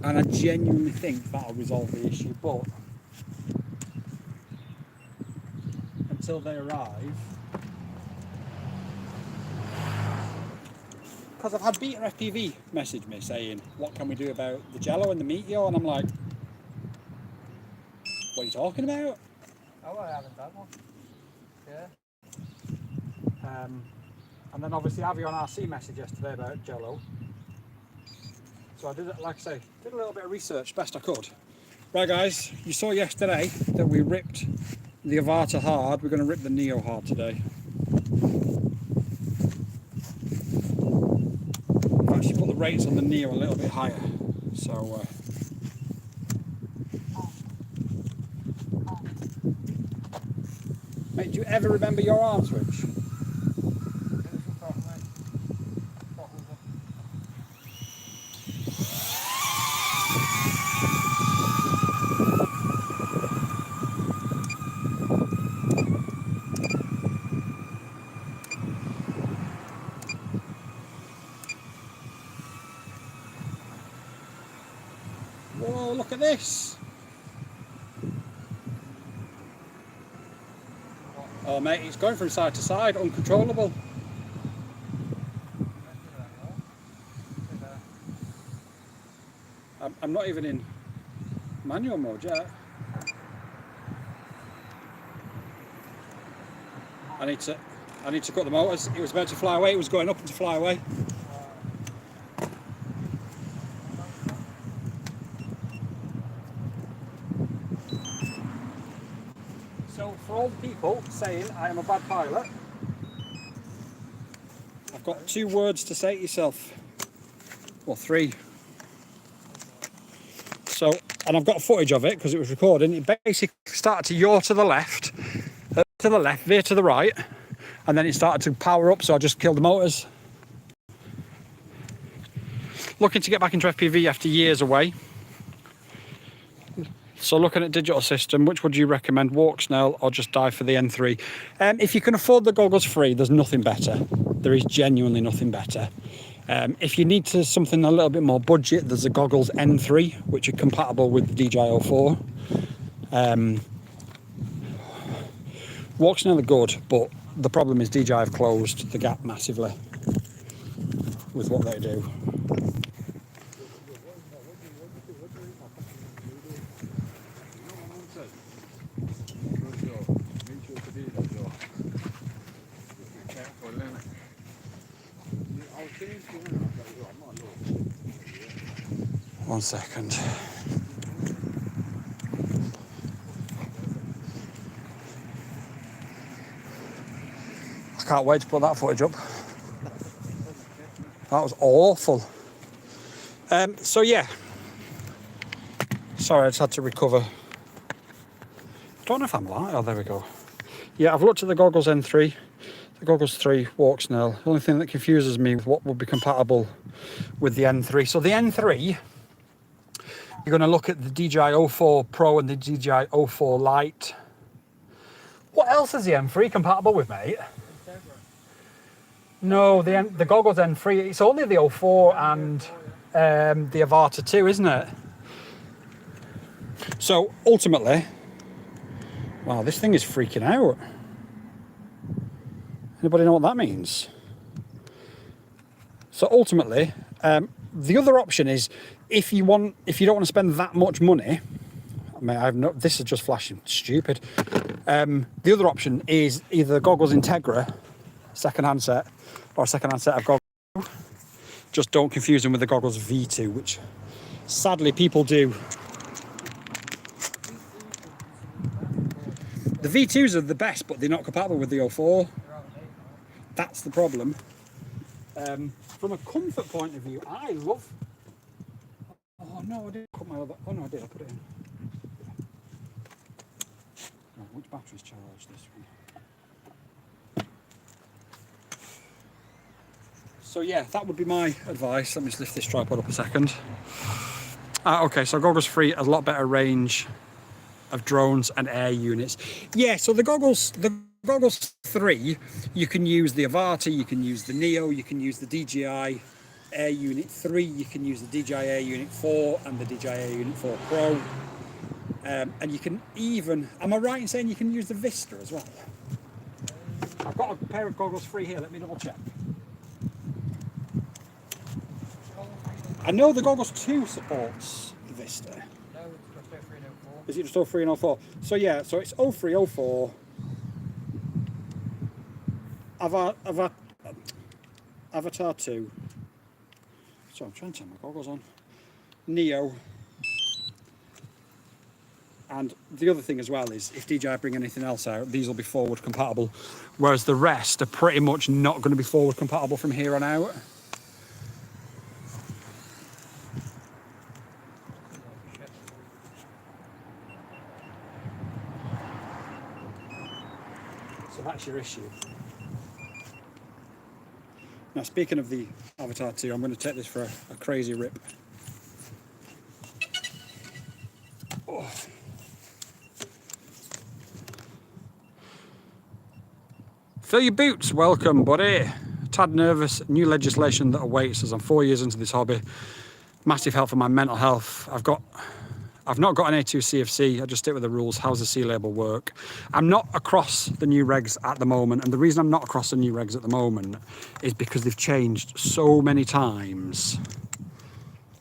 And I genuinely think that'll resolve the issue, but until they arrive, because I've had Beta FPV message me saying, what can we do about the Jello and the Meteor? And I'm like, what are you talking about? Oh, I haven't done one. Yeah. And then obviously Avion RC message yesterday about Jello. So I did it, like I say, did a little bit of research best I could. Right guys, you saw yesterday that we ripped the Avata hard. We're going to rip the Neo hard today. I've actually put the rates on the Neo a little bit higher. So mate, do you ever remember your arm switch? Whoa, look at this. Oh mate, it's going from side to side, uncontrollable. I'm not even in manual mode yet. I need to cut the motors. It was about to fly away, it was going up and to fly away. So for all the people saying I am a bad pilot, I've got 2 words to say to yourself. Well, 3. So, and I've got footage of it because it was recording. It basically started to yaw to the left, veer to the right, and then it started to power up, so I just killed the motors. Looking to get back into FPV after years away. So looking at digital system, which would you recommend, walk Snell or just dive for the N3? If you can afford the goggles free, there's nothing better. There is genuinely nothing better. If you need something a little bit more budget, there's a goggles N3, which are compatible with the DJI 04. Walk Snell are good, but the problem is DJI have closed the gap massively with what they do. One second. I can't wait to put that footage up. That was awful. So yeah. Sorry, I just had to recover. I don't know if I'm live. Oh, there we go. Yeah, I've looked at the goggles N3. The goggles 3 walk Snell. The only thing that confuses me with what would be compatible with the N3. So the N3, you're going to look at the DJI 04 Pro and the DJI 04 Lite. What else is the N3 compatible with, mate? No, the goggles N3, it's only the 04 and the Avata 2, isn't it? So ultimately, wow, this thing is freaking out. Anybody know what that means? So ultimately, the other option is if you don't want to spend that much money. I mean, this is just flashing stupid. The other option is either goggles Integra, second-hand set, or a second-hand set of goggles. Just don't confuse them with the goggles V2, which sadly people do. The V2s are the best, but they're not compatible with the 04. That's the problem. From a comfort point of view, I love... Oh no, I didn't put my other... Oh no, I did, I put it in. Oh, which battery's charged? This one. So yeah, that would be my advice. Let me just lift this tripod up a second. Okay, so goggles free, a lot better range of drones and air units. Yeah, so the goggles 3, you can use the Avata, you can use the Neo, you can use the DJI Air Unit 3, you can use the DJI Air Unit 4 and the DJI Air Unit 4 Pro. And you can even, am I right in saying you can use the Vista as well? I've got a pair of goggles free here, let me double check. I know the Goggles 2 supports the Vista. No, it's just 03 and 04. Is it just 03 and 04? So yeah, so it's 03, 04. Avatar 2. So I'm trying to turn my goggles on. Neo. And the other thing as well is if DJI bring anything else out, these will be forward compatible, whereas the rest are pretty much not going to be forward compatible from here on out. So that's your issue. Now, speaking of the Avatar 2, I'm going to take this for a crazy rip. Oh. Fill your boots, welcome buddy. Tad nervous, new legislation that awaits as I'm 4 years into this hobby. Massive help for my mental health. I've not got an A2 CFC, I just stick with the rules. How's the C label work? I'm not across the new regs at the moment, and the reason I'm not across the new regs at the moment is because they've changed so many times.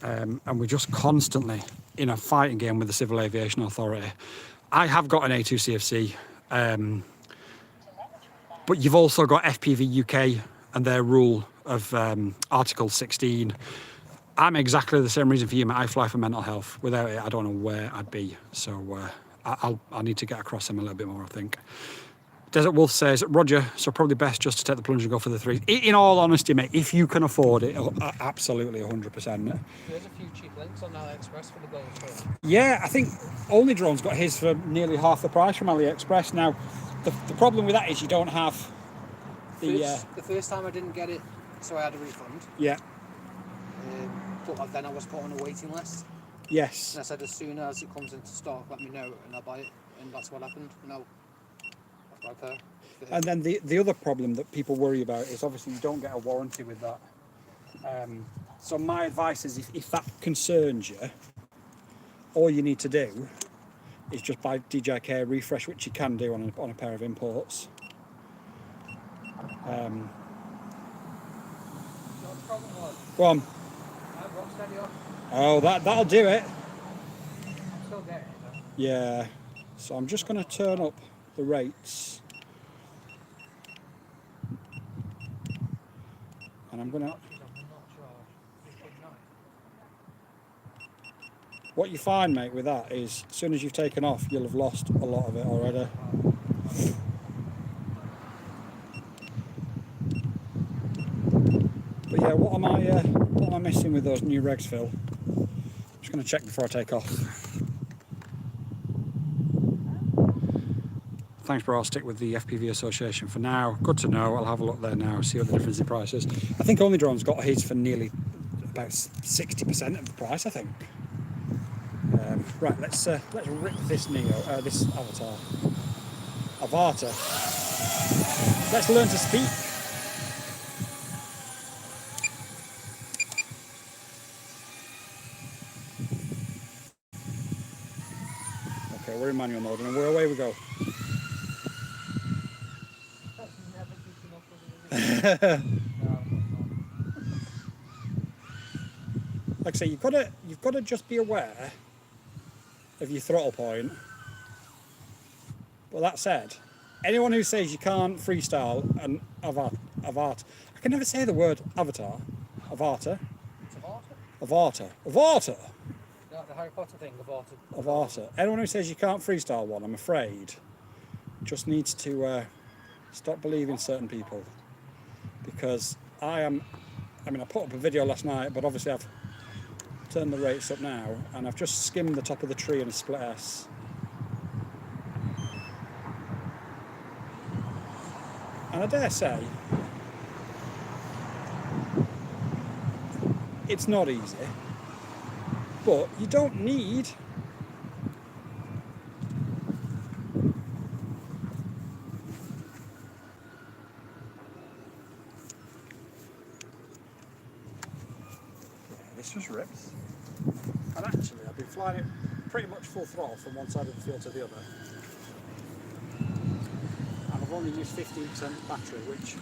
And we're just constantly in a fighting game with the Civil Aviation Authority. I have got an A2 CFC, but you've also got FPV UK and their rule of Article 16. I'm exactly the same reason for you, mate. I fly for mental health. Without it, I don't know where I'd be. So I need to get across them a little bit more, I think. Desert Wolf says, Roger, so probably best just to take the plunge and go for the 3. In all honesty, mate, if you can afford it, absolutely 100%. There's a few cheap links on AliExpress for the Gold. Yeah, I think OnlyDrones got his for nearly half the price from AliExpress. Now, the problem with that is you don't have the first time I didn't get it, so I had a refund. Yeah. But then I was put on a waiting list. Yes. And I said as soon as it comes into stock, let me know and I'll buy it. And that's what happened. No. I've got a pair. And then the other problem that people worry about is obviously you don't get a warranty with that. So my advice is if that concerns you, all you need to do is just buy DJI refresh, which you can do on a pair of imports. Go on. Oh, that'll do it. I'm still getting it though. Yeah. So I'm just going to turn up the rates. And I'm going to... What you find, mate, with that is as soon as you've taken off, you'll have lost a lot of it already. But yeah, what am I missing with those new regs, Phil? I'm just going to check before I take off. Thanks, bro. I'll stick with the FPV Association for now. Good to know. I'll have a look there now, see what the difference in price is. I think OnlyDrones got his for nearly about 60% of the price, I think. Right, let's rip this this Avatar. Let's learn to speak. Okay, we're in manual mode and away we go. Like I say, you've got to just be aware of your throttle point. But that said, anyone who says you can't freestyle an avatar, I can never say the word avatar. Avatar. It's Avatar. Avatar. No, the Harry Potter thing, Avatar. Avatar. Anyone who says you can't freestyle one, I'm afraid, just needs to stop believing certain people. Because I put up a video last night, but obviously I've turned the rates up now, and I've just skimmed the top of the tree in a split S. And I dare say, it's not easy, but you don't need applying it pretty much full throttle from one side of the field to the other. And I've only used 15% battery, which...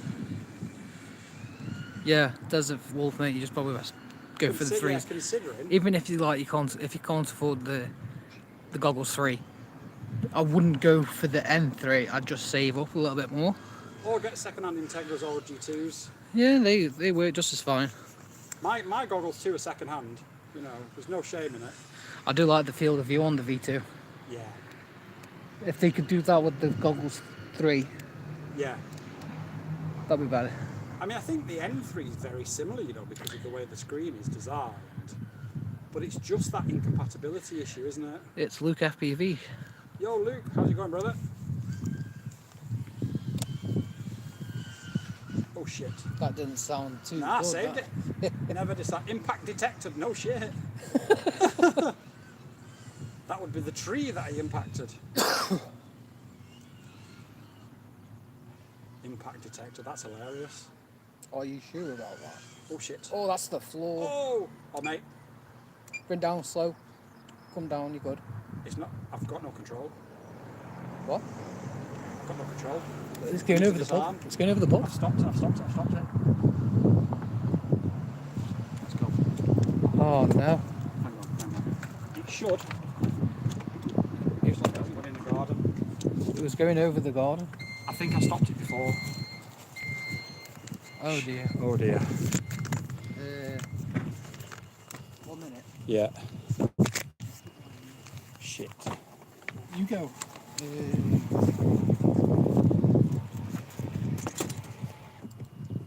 Yeah, does it wolf, mate. You just probably best go for the yeah, 3s. considering... Even if you can't afford the goggles 3, I wouldn't go for the N3. I'd just save up a little bit more. Or get second-hand Integras or G2s. Yeah, they work just as fine. My goggles too are second-hand. You know, there's no shame in it. I do like the field of view on the V2. Yeah. If they could do that with the goggles 3, Yeah. that'd be better. I mean, I think the N3 is very similar, you know, because of the way the screen is designed. But it's just that incompatibility issue, isn't it? It's Luke FPV. Yo, Luke, how's it going, brother? Oh, shit. That didn't sound too Nah, good, saved that. it. Never decided. Impact detected, no shit. That would be the tree that I impacted. Impact detected, that's hilarious. Are you sure about that? Oh, shit. Oh, that's the floor. Oh, mate. Bring down slow. Come down, you're good. It's not, I've got no control. What? I've got no control. It's going over the pub. It's going over the pub. I've stopped it. Let's go. Oh no. Hang on. It should. It's like it went in the garden. It was going over the garden. I think I stopped it before. Oh dear. Oh dear. 1 minute. Yeah. Shit. You go.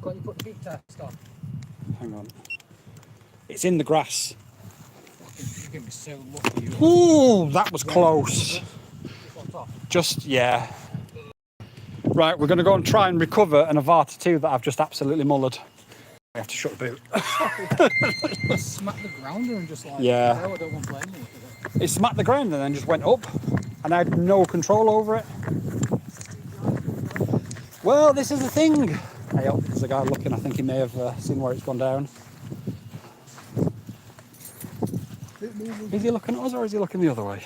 Can't you put the beep test on? Hang on. It's in the grass. You're going to be so lucky. Ooh, that was close. This one's off. Just, yeah. Right, we're going to go and try and recover an Avata 2 that I've just absolutely mullered. I have to shut the boot. Smack the ground and just like, Yeah. no, I don't want to play anymore with it. It smacked the ground and then just went up, and I had no control over it. Well, this is the thing. Hey, oh, there's a guy looking. I think he may have seen where it's gone down. Is he looking at us or is he looking the other way?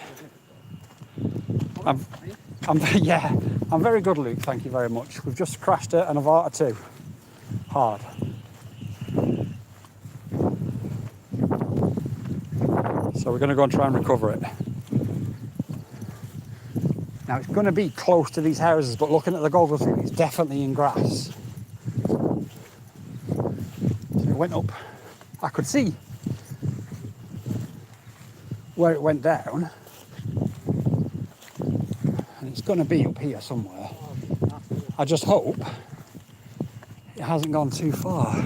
Yeah, I'm very good, Luke. Thank you very much. We've just crashed an Avata 2. Hard. So we're going to go and try and recover it. Now it's going to be close to these houses, but looking at the goggles, it's definitely in grass. So it went up. I could see where it went down. And it's going to be up here somewhere. I just hope it hasn't gone too far.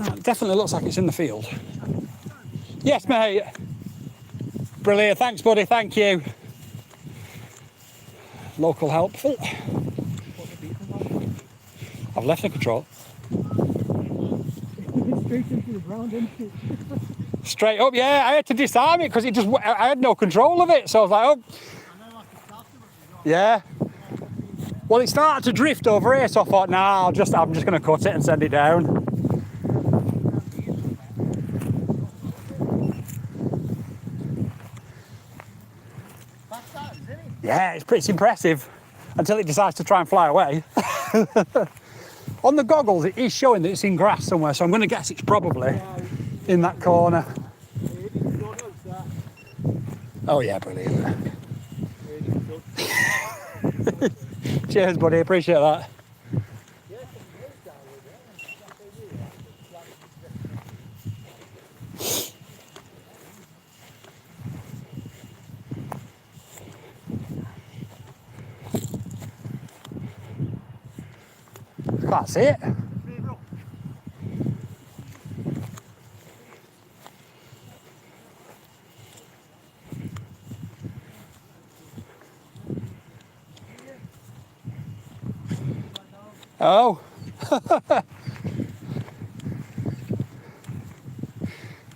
It definitely looks like it's in the field. Yes, mate. Brilliant. Thanks, buddy. Thank you. Local helpful. I've left the control. Straight into the ground, didn't it? Straight up, yeah. I had to disarm it because I had no control of it. So I was like, oh. Yeah. Well, it started to drift over here, so I thought, nah, I'm just going to cut it and send it down. Yeah, it's impressive until it decides to try and fly away. On the goggles, it is showing that it's in grass somewhere, so I'm going to guess it's probably in that corner. Oh yeah, brilliant. Cheers, buddy, appreciate that. Can't see it. Oh.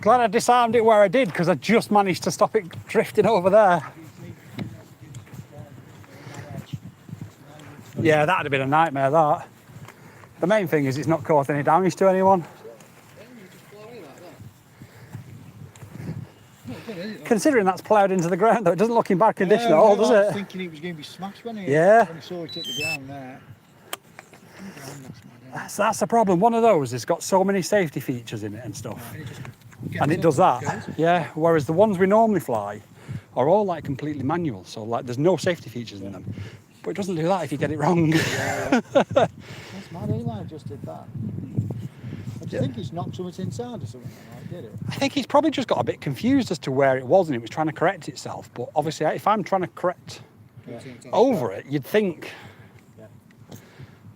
Glad I disarmed it where I did because I just managed to stop it drifting over there. Yeah, that'd have been a nightmare, that. The main thing is it's not caused any damage to anyone. Not good, is it? Considering that's ploughed into the ground, though, it doesn't look in bad condition at all, I was does it? thinking it was going to be smashed when he saw it hit the ground there. That's the problem. One of those has got so many safety features in it and stuff. And it does that. Yeah, whereas the ones we normally fly are all like completely manual. So like there's no safety features in them. But it doesn't do that if you get it wrong. That's mad. Eli just did that. Do you think he's knocked something inside or something like did it? I think he's probably just got a bit confused as to where it was and it was trying to correct itself. But obviously, if I'm trying to correct over it, you'd think. Yeah.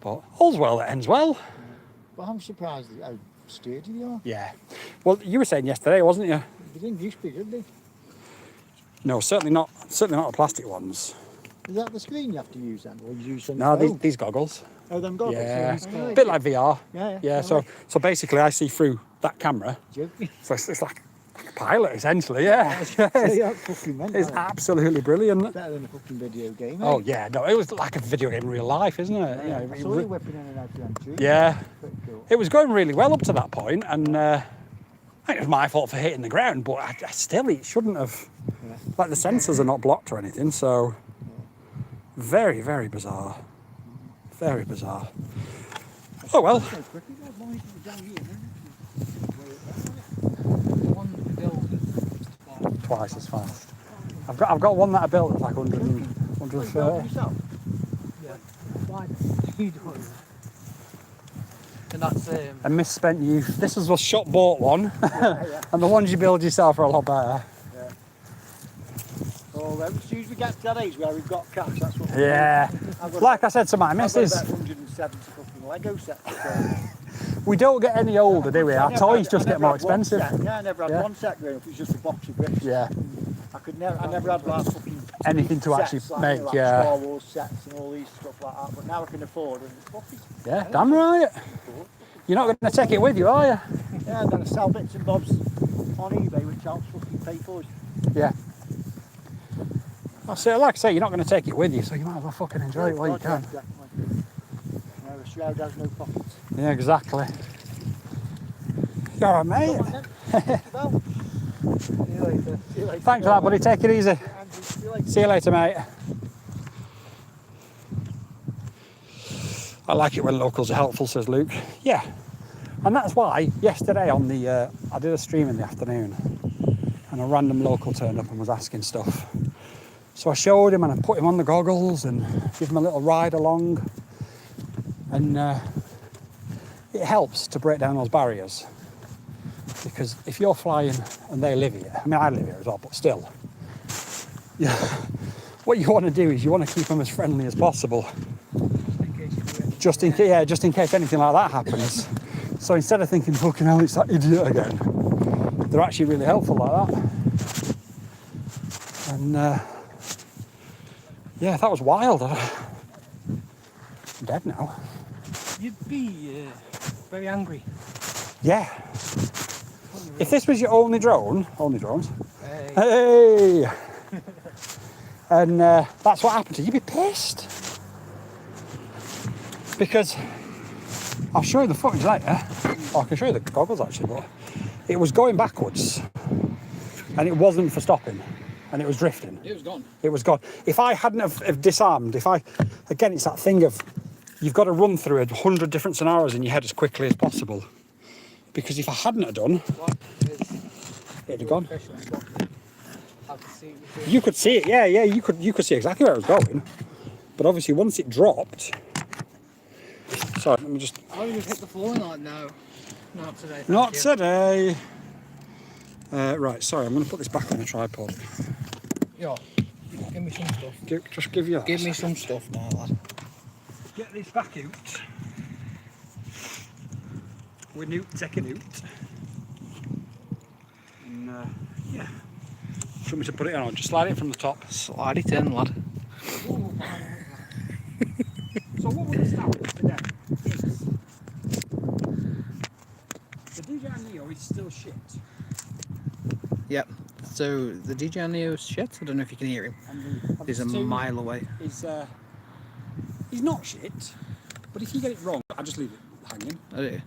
But all's well that ends well. But I'm surprised at how sturdy they are. Yeah. Well, you were saying yesterday, wasn't you? They didn't used to be, did they? No, certainly not. Certainly not the plastic ones. Is that the screen you have to use then? Or you use some No, phone? these goggles. Oh, them goggles? Yeah. Oh, A bit like VR. Yeah. So basically, I see through that camera. Joking. So it's like a pilot, essentially. Yeah. Yeah, fucking mental. It's absolutely brilliant. Better than a fucking video game. Oh yeah, no, it was like a video game in real life, isn't it? Yeah. You I know, saw you whipping in and out of them trees. yeah. Pretty cool. It was going really well up to that point, and I think it was my fault for hitting the ground, but I still, it shouldn't have. Yeah. Like the sensors are not blocked or anything, so very, very bizarre. Very bizarre. Oh well. So quickly, that boy, it was down here, One build Twice as fast. I've got one that I built that's like 100 and, 130. yourself? Yeah. Why? You do. And that's A misspent youth. This was a shop bought one, Yeah. and the ones you build yourself are a lot better. Oh, as soon as we get to that age where we've got cash, that's what we'll Yeah. do. I've got Like I said to my I've got missus, about 170 fucking Lego sets. So. we don't get any older, do we? Our I never toys had- just I get never more had one expensive. set. Yeah, I never had Yeah. one set growing up. It was just a box of bricks. Yeah. I never had like fucking Anything to sets, actually like, make, like yeah. Star Wars sets and all these stuff like that. But now I can afford them. It's fucking Yeah, damn right. You're not going to take it with you, are you? yeah, and then I sell bits and bobs on eBay, which helps fucking pay for it. Yeah. Like I say, you're not going to take it with you, so you might as well fucking enjoy it while you can. Definitely. No, a shroud has no pockets. Yeah, exactly. You all right, mate? Well, see you later. See you later. Thanks for that, buddy. Take it easy. Andrew, see you later. See you later, mate. I like it when locals are helpful, says Luke. Yeah. And that's why yesterday on the, I did a stream in the afternoon and a random local turned up and was asking stuff. So I showed him and I put him on the goggles and give him a little ride along. And it helps to break down those barriers. Because if you're flying and they live here, I mean, I live here as well, but still, yeah, what you want to do is you want to keep them as friendly as possible. Just in case anything like that happens. So instead of thinking, fucking hell, it's that idiot again, they're actually really helpful like that. And yeah, that was wild. I'm dead now. You'd be very angry. Yeah. If this was your only drones, Hey. hey, and that's what happened to you, you'd be pissed. Because I'll show you the footage later. Oh, I can show you the goggles actually, but it was going backwards and it wasn't for stopping and it was drifting. It was gone. It was gone. If I hadn't have disarmed, again, it's that thing of you've got to run through 100 different scenarios in your head as quickly as possible. Because if I hadn't have done, it'd have gone. You could see it, yeah, you could see exactly where it was going. But obviously once it dropped, sorry, let me just. Oh, you've hit the floor like no. Not today. thank Not you. today. Right, sorry, I'm going to put this back on the tripod. Yo, give me some stuff. Just give you. Give me some stuff now, lad. Get this back out. We're Newt taking out. And yeah. Do you want me to put it on or just slide it from the top? Slide it in, lad. So what we're going to start with today is the DJI Neo is still shit. Yep. So the DJI Neo's shit. I don't know if you can hear him. And He's a mile away. He's not shit, but if you get it wrong, I just leave it hanging. Oh, dear.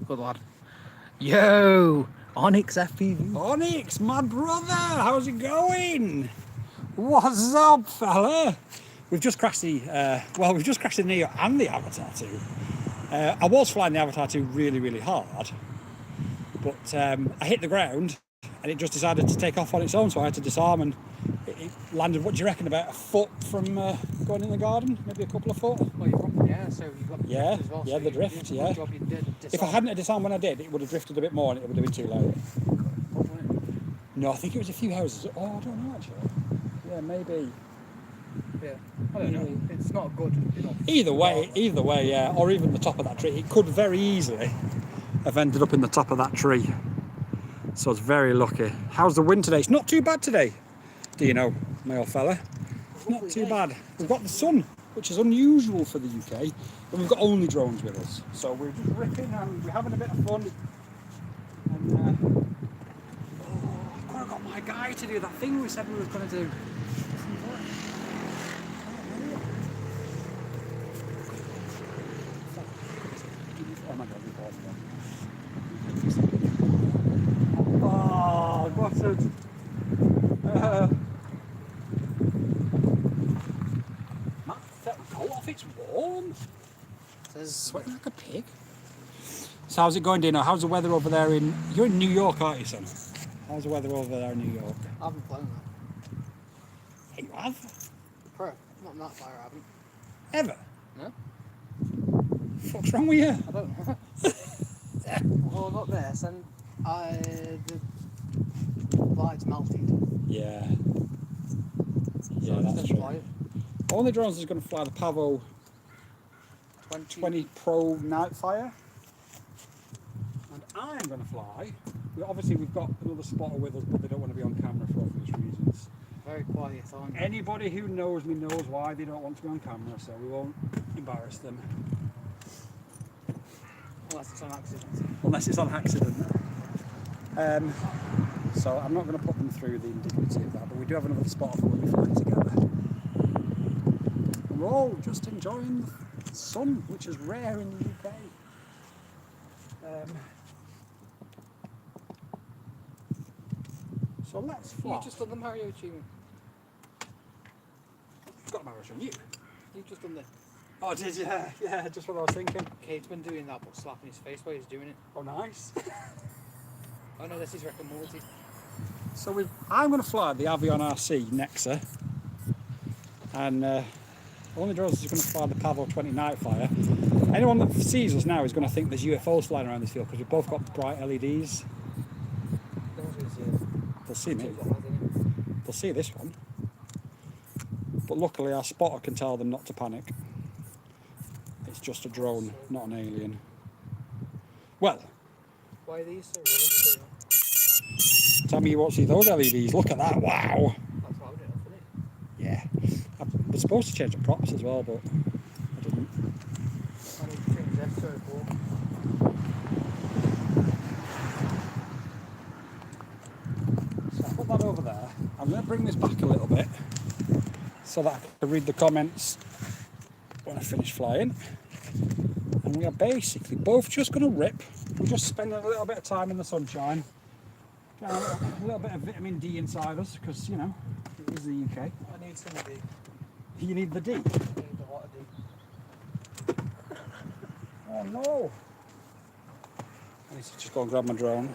Good lad. Yo! Onyx FPV. Onyx, my brother, how's it going? What's up, fella? We've just crashed the, we've just crashed the Neo and the Avatar 2. I was flying the Avatar 2 really, really hard, but I hit the ground and it just decided to take off on its own, so I had to disarm, and it landed, what do you reckon, about a foot from going in the garden? Maybe a couple of foot? Well, you're from the air, so you've got the Yeah, drift as well. yeah, so the you drift, did a good yeah. job, you did If I disarm. hadn't disarmed when I did, it would have drifted a bit more and it would have been too late. No, I think it was a few houses. Oh, I don't know actually. Yeah, maybe. Yeah, I don't know. It's not good. You know, Either way, yeah. Or even the top of that tree. It could very easily have ended up in the top of that tree. So it's very lucky. How's the wind today? It's not too bad today. Do you know, my old fella? It's not too bad. We've got the sun, which is unusual for the UK, and we've got OnlyDrones with us. So we're just ripping and we're having a bit of fun. And I could have got my guy to do that thing we said we were going to do. Oh my God, we bought one. Oh, what a... Matt, that coat off, it's warm. says Sweating like a pig. So how's it going, Dino? How's the weather over there in... You're in New York, aren't you, son? How's the weather over there in New York? I haven't flown that. Hey, you have? Pro, not that far, I haven't. Ever? No? What's wrong with you? I don't know. Well, I got this and the light's melted. Yeah. So Yeah, I just that's didn't true. fly it. OnlyDrones is going to fly the Pavo 20 Pro Nightfire. And I'm going to fly. We've got another spotter with us, but they don't want to be on camera for obvious reasons. Very quiet, aren't you? Anybody who knows me knows why they don't want to be on camera, so we won't embarrass them. Unless it's on accident. Unless it's on accident. So I'm not going to put them through the indignity of that, but we do have another spotter for when we fly together. And we're all just enjoying the sun, which is rare in the UK. So let's fly. You just done the Mario tune. I've got my rush on you. You've just done the... Oh, did you? Yeah, just what I was thinking. Kate's been doing that, but slapping his face while he's doing it. Oh, nice. Oh no, this is Rick and Morty. So I'm going to fly the Avion RC Nexa, and OnlyDrones is going to fly the Pavo 20 Nightfire. Anyone that sees us now is going to think there's UFOs flying around this field because we've both got bright LEDs. No one's going to see it. They'll see me. Too bad, isn't it? They'll see this one. But luckily our spotter can tell them not to panic. It's just a drone, not an alien. Well, Why are these so really? tell me you won't see those LEDs. Look at that, wow. That's loud enough, isn't it? Yeah. I was supposed to change the props as well, but I didn't. I need to change that so cool. So I'll put that over there. I'm going to bring this back a little bit so that I can read the comments when I finish flying. And we are basically both just going to rip. We're just spending a little bit of time in the sunshine. Get a little bit of vitamin D inside us because, you know, it is the UK. I need some of the... You need the D. I need a lot of the... Oh no! I need to just go and grab my drone.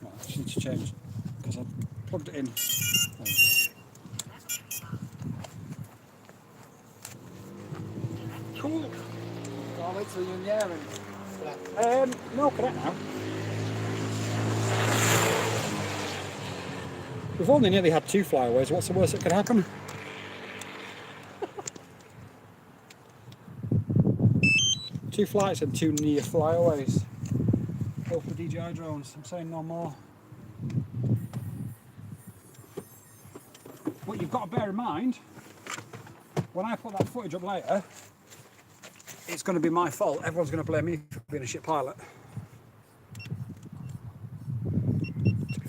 Well, I just need to change because I plugged it in. There we go. Cool. I'll wait till you're in the air and... No, correct now. We've only nearly had 2 flyaways. What's the worst that could happen? Two flights and 2 near flyaways. Both with DJI drones. I'm saying no more. What you've got to bear in mind, when I put that footage up later, it's going to be my fault. Everyone's going to blame me for being a shit pilot.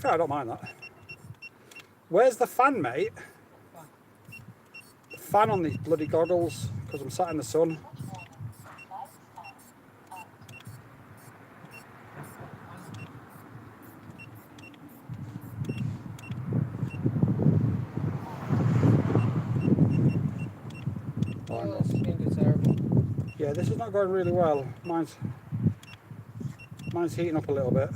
fair, I don't mind that. Where's the fan, mate? The fan on these bloody goggles, because I'm sat in the sun. Oh, this is going to be terrible. Yeah, this is not going really well. Mine's heating up a little bit.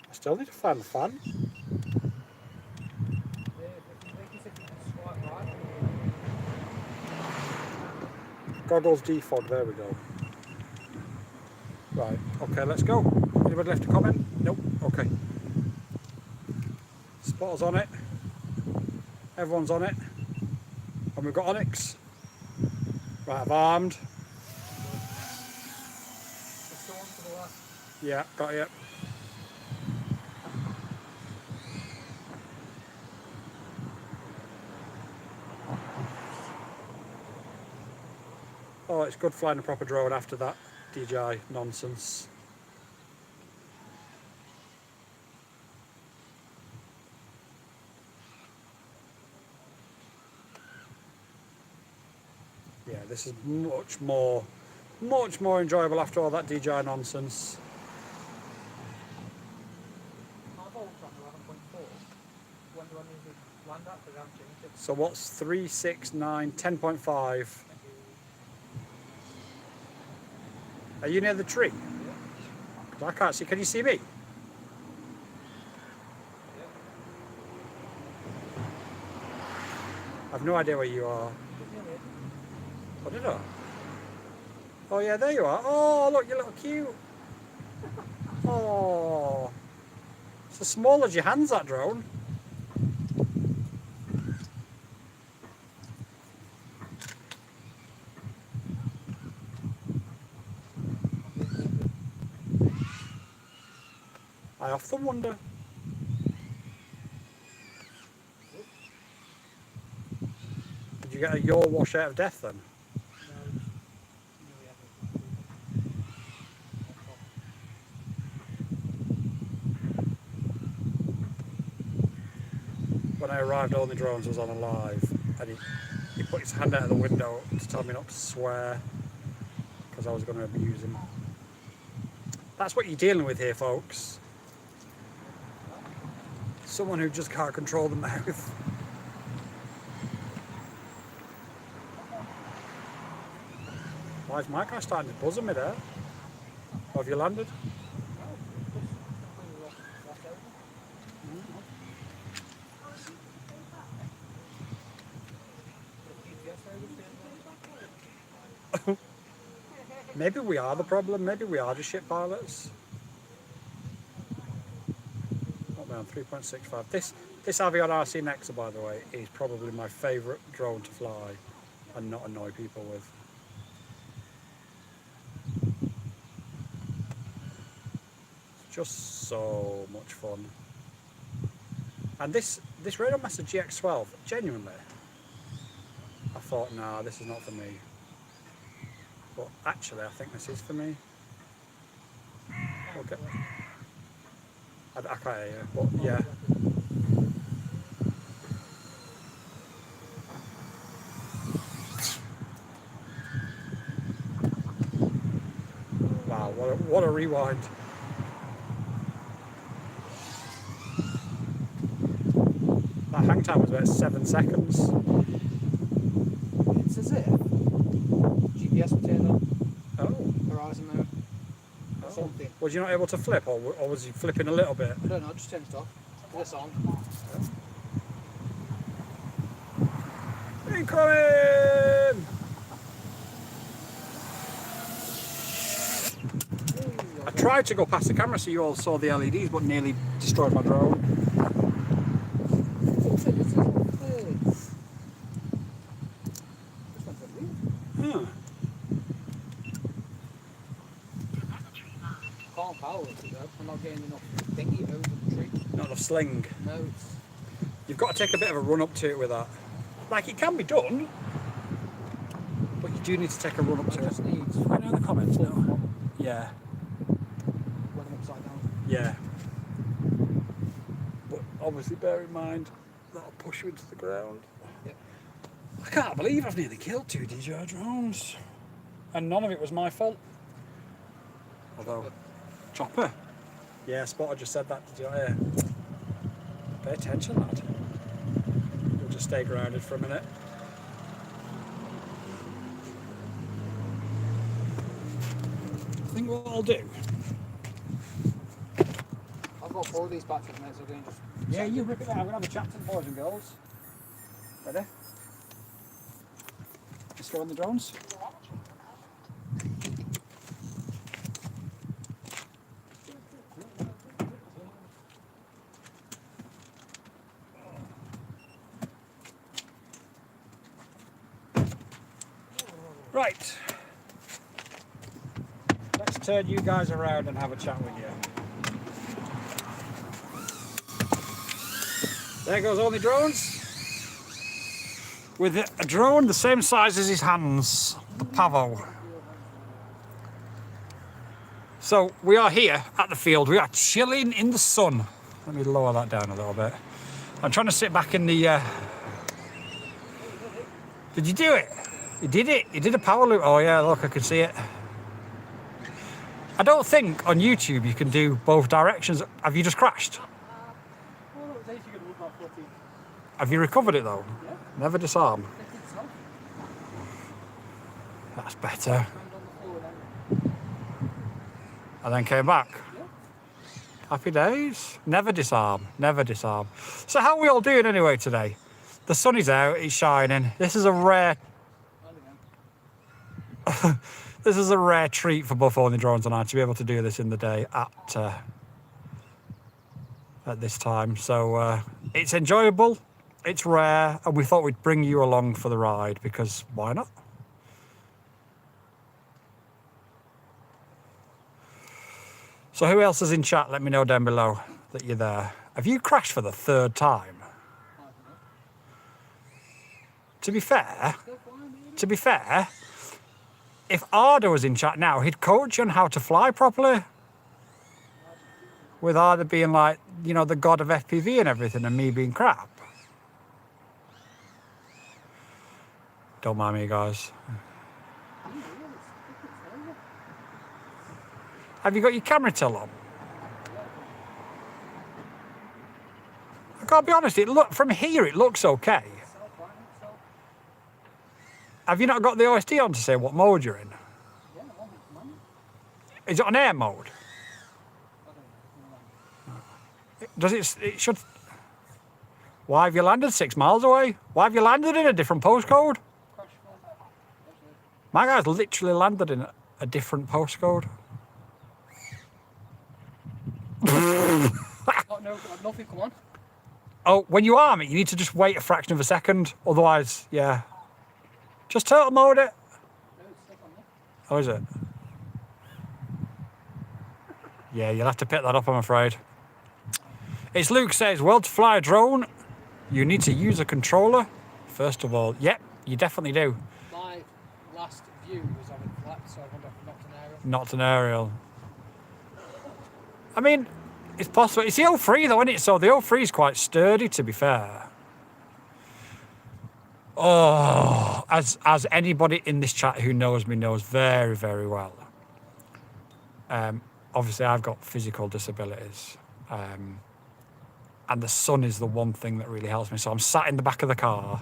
I still need to find the fan. Goggles defog, there we go. Right, okay, let's go. Anybody left a comment? Nope, okay. Spotter's on it. Everyone's on it. And we've got Onyx. Right, I've armed. Yeah, got you. Oh, it's good flying a proper drone after that DJI nonsense. Yeah, this is much more enjoyable after all that DJI nonsense. So what's 3, 6, 9, 10.5? Are you near the tree? I can't see. Can you see me? I've no idea where you are. What did I? Oh yeah, there you are. Oh look, you look cute. Oh, it's as small as your hands, that drone. I often wonder. Did you get a yaw wash out of death then? When I arrived, OnlyDrones was on a live, and he put his hand out of the window to tell me not to swear because I was going to abuse him. That's what you're dealing with here, folks. Someone who just can't control the mouth. Why is my guy starting to buzz at me there? Or have you landed? Maybe we are the problem. Maybe we are just shit pilots. Oh man, 3.65. This Avion RC Nexa, by the way, is probably my favourite drone to fly and not annoy people with. It's just so much fun. And this Radar Master GX12, genuinely, I thought, nah, this is not for me. But actually, I think this is for me. Okay. I can't hear you, but yeah. Wow, what a rewind. That hang time was about 7 seconds. It's as if GPS would turn up, Oh. horizon mode, or something. Was you not able to flip, or was you flipping a little bit? I don't know, just turned it off. This on. Incoming! I tried to go past the camera so you all saw the LEDs, but nearly destroyed my drone. Huh. Can't power it, though. I'm not getting enough thingy over the tree. Not enough sling. No, it's You've got to take a bit of a run up to it with that. Like, it can be done, but you do need to take a run up to it. just needs I know in the comments now. Yeah, wet them upside down. yeah. But obviously bear in mind, that'll push you into the ground. Yep. I can't believe I've nearly killed 2 DJI drones. And none of it was my fault. Although, chopper? Yeah, Spotter just said that, did you hear? Pay attention, lad. We'll just stay grounded for a minute. I think what I'll do... I've got 4 of these batteries, mate, so we can just. Yeah, you rip it out. I'm going to have a chat to the boys and girls. Ready? Let's go on the drones. Right. Let's turn you guys around and have a chat with you. There goes OnlyDrones. With a drone the same size as his hands. Pavo. So we are here at the field. We are chilling in the sun. Let me lower that down a little bit. I'm trying to sit back in the... Did you do it? You did it. You did a power loop. Oh yeah, look, I can see it. I don't think on YouTube you can do both directions. Have you just crashed? Have you recovered it though? Yeah. Never disarm. That's better. And then came back. Yeah. Happy days. Never disarm. Never disarm. So how are we all doing anyway today? The sun is out. It's shining. This is a rare. This is a rare treat for both OnlyDrones and I to be able to do this in the day at this time. So it's enjoyable. It's rare, and we thought we'd bring you along for the ride because why not? So who else is in chat? Let me know down below that you're there. Have you crashed for the 3rd time? To be fair, if Arda was in chat now, he'd coach you on how to fly properly. With Arda being like, you know, the god of FPV and everything, and me being crap. Don't mind me, guys. Have you got your camera till on? I gotta be honest, from here it looks okay. Have you not got the OSD on to say what mode you're in? Is it on air mode? Does it should... Why have you landed 6 miles away? Why have you landed in a different postcode? My guy's literally landed in a different postcode. Nothing, come on. Oh, when you arm it, you need to just wait a fraction of a second. Otherwise, yeah. Just turtle mode it. Oh, is it? Yeah, you'll have to pick that up, I'm afraid. It's Luke says, well, to fly a drone, you need to use a controller. First of all, yep, you definitely do. My last view was on a flat, so I went off knocked an aerial. Not an aerial. I mean, it's possible. It's the 03 though, isn't it? So the 03 is quite sturdy, to be fair. Oh, as anybody in this chat who knows me knows very, very well. Obviously, I've got physical disabilities. And the sun is the one thing that really helps me. So I'm sat in the back of the car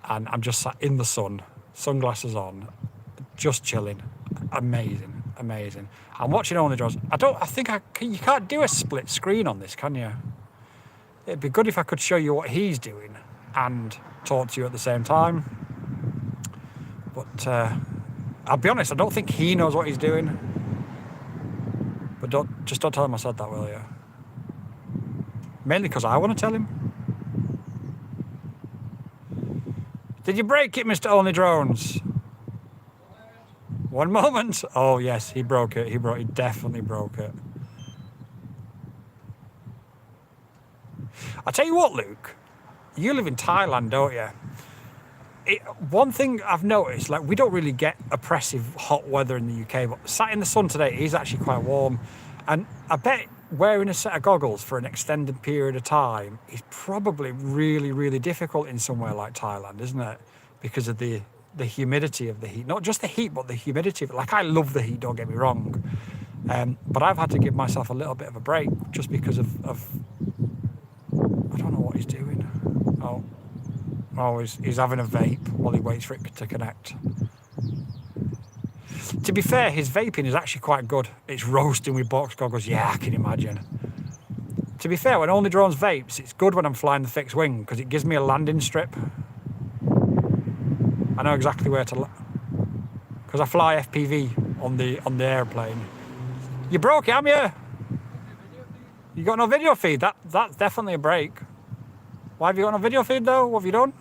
and I'm just sat in the sun, sunglasses on, just chilling. Amazing, amazing. I'm watching OnlyDrones. You can't do a split screen on this, can you? It'd be good if I could show you what he's doing and talk to you at the same time. But I'll be honest, I don't think he knows what he's doing. But don't tell him I said that, will you? Mainly because I want to tell him. Did you break it, Mr. OnlyDrones? One moment. Oh yes, he broke it. He definitely broke it. I tell you what, Luke, you live in Thailand, don't you? One thing I've noticed, like, we don't really get oppressive hot weather in the UK, but sat in the sun today, it is actually quite warm. And I bet wearing a set of goggles for an extended period of time is probably really, really difficult in somewhere like Thailand, isn't it? Because of the humidity of the heat. Not just the heat, but the humidity of it. Like, I love the heat, don't get me wrong. But I've had to give myself a little bit of a break just because of I don't know what he's doing. Oh, he's having a vape while he waits for it to connect. To be fair, his vaping is actually quite good. It's roasting with box goggles. Yeah, I can imagine. To be fair, when OnlyDrones vapes, it's good when I'm flying the fixed wing because it gives me a landing strip. I know exactly where to, because I fly FPV on the airplane. You broke it, haven't you? You got no video feed. That's definitely a break. Why have you got no video feed though? What have you done?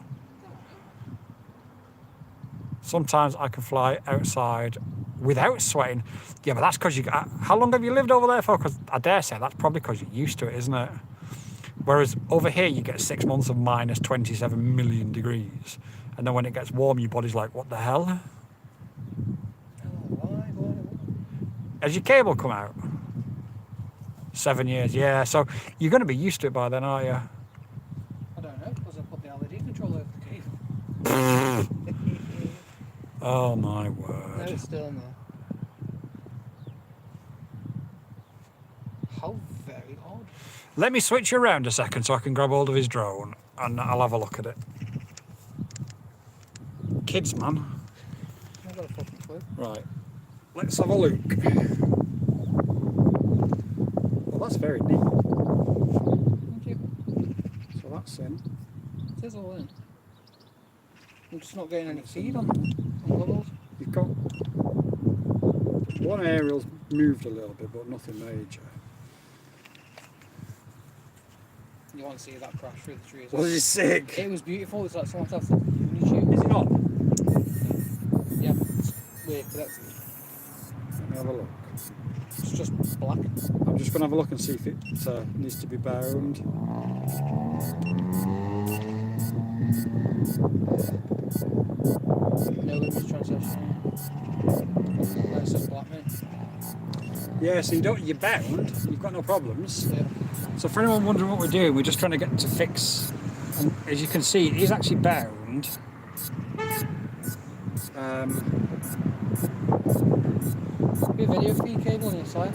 Sometimes I can fly outside without sweating. Yeah, but that's because you got. How long have you lived over there for? Because I dare say that's probably because you're used to it, isn't it? Whereas over here you get 6 months of minus 27 million degrees, and then when it gets warm, your body's like, what the hell? Has your cable come out? 7 years, yeah. So you're going to be used to it by then, aren't you? I don't know, because I put the LED control over the cable. Oh my No, word. it's still in there. How very odd. Let me switch you around a second so I can grab hold of his drone and I'll have a look at it. Kids, man. I've got a fucking clue. Right. Let's have a look. Well, that's very neat. Thank you. So that's in. It is all in. I'm just not getting any feed on goggles. You've got one aerial's moved a little bit, but nothing major. You want to see that crash through the trees? Was it sick? It was beautiful. It's like someone else on YouTube. Is it on? Yeah, it's weird connected. Let me have a look. It's just black. I'm just going to have a look and see if it needs to be bound. No image transition. That's just black, mate. Yeah, so you're bound, you've got no problems. Yeah. So for anyone wondering what we're doing, we're just trying to get to fix, and as you can see, it is actually bound. Be a video feed cable on your side.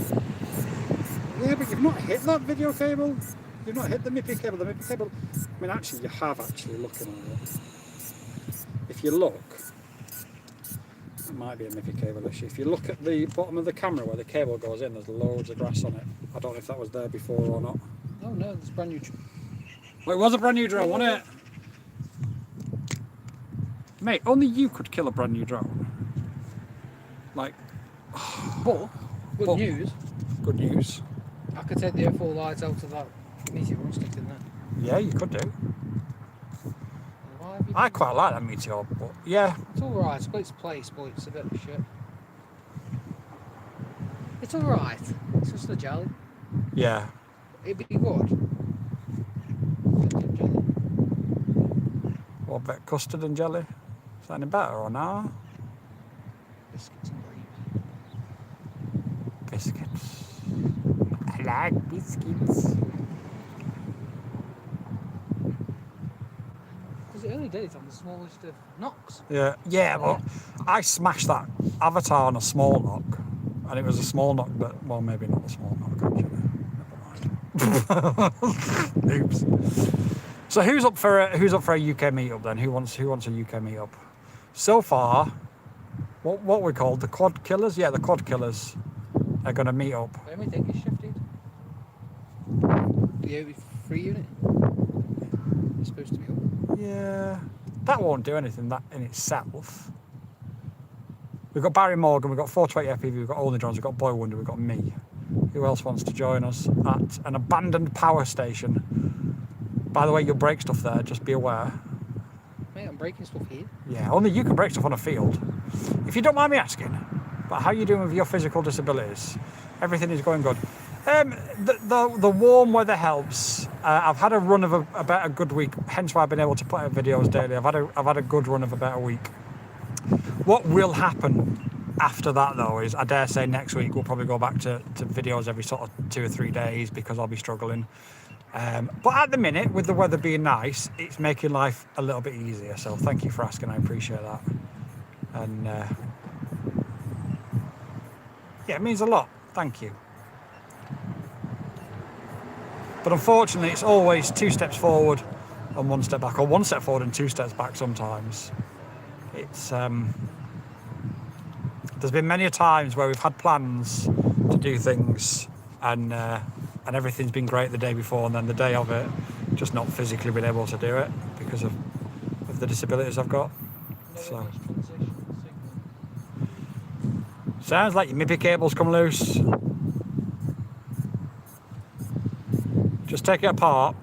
Yeah, but you've not hit that video cable. You've not hit the MIPI cable. The MIPI cable, I mean, actually, you have actually looking at it. If you look, it might be a MIPI cable issue. If you look at the bottom of the camera where the cable goes in, there's loads of grass on it. I don't know if that was there before or not. Oh no, it's brand new. Well, it was a brand new drone, wasn't it? Mate, only you could kill a brand new drone. Like, But, good But- news, good news. I could take the airflow lights out of that meteor stick in there. Yeah, you could do. Why have you I quite like that meteor, but yeah. It's alright, it's got its place, but it's a bit of shit. It's alright, it's just a jelly. Yeah. It'd be good. Jelly. What about custard and jelly? Is that any better or not? Biscuits and gravy. Biscuits. I like biscuits. Because early days on the smallest of knocks. Yeah, but I smashed that avatar on a small knock, and it was a small knock, but well, maybe not a small knock actually. Never mind. Oops. So who's up for a UK meetup then? Who wants a UK meetup? So far, what we called the quad killers? Yeah, the quad killers are going to meet up. Where my thing is shifted. The free unit. It's supposed to be up. Yeah, that won't do anything that in itself. We've got Barry Morgan, we've got 420 FPV, we've got OnlyDrones, we've got Boy Wonder, we've got me. Who else wants to join us at an abandoned power station? By the way, you'll break stuff there, just be aware. Mate, I'm breaking stuff here. Yeah, only you can break stuff on a field. If you don't mind me asking, but how are you doing with your physical disabilities? Everything is going good. The warm weather helps. I've had a run of about a good week, hence why I've been able to put out videos daily. I've had a good run of about a week. What will happen after that though is, I dare say next week we'll probably go back to videos every sort of 2 or 3 days because I'll be struggling. But at the minute, with the weather being nice, it's making life a little bit easier. So thank you for asking, I appreciate that. And yeah, it means a lot. Thank you. But unfortunately, it's always 2 steps forward and 1 step back, or 1 step forward and 2 steps back sometimes. It's there's been many a times where we've had plans to do things and everything's been great the day before, and then the day of it, just not physically been able to do it because of the disabilities I've got. So sounds like your MIPI cable's come loose. Just take it apart,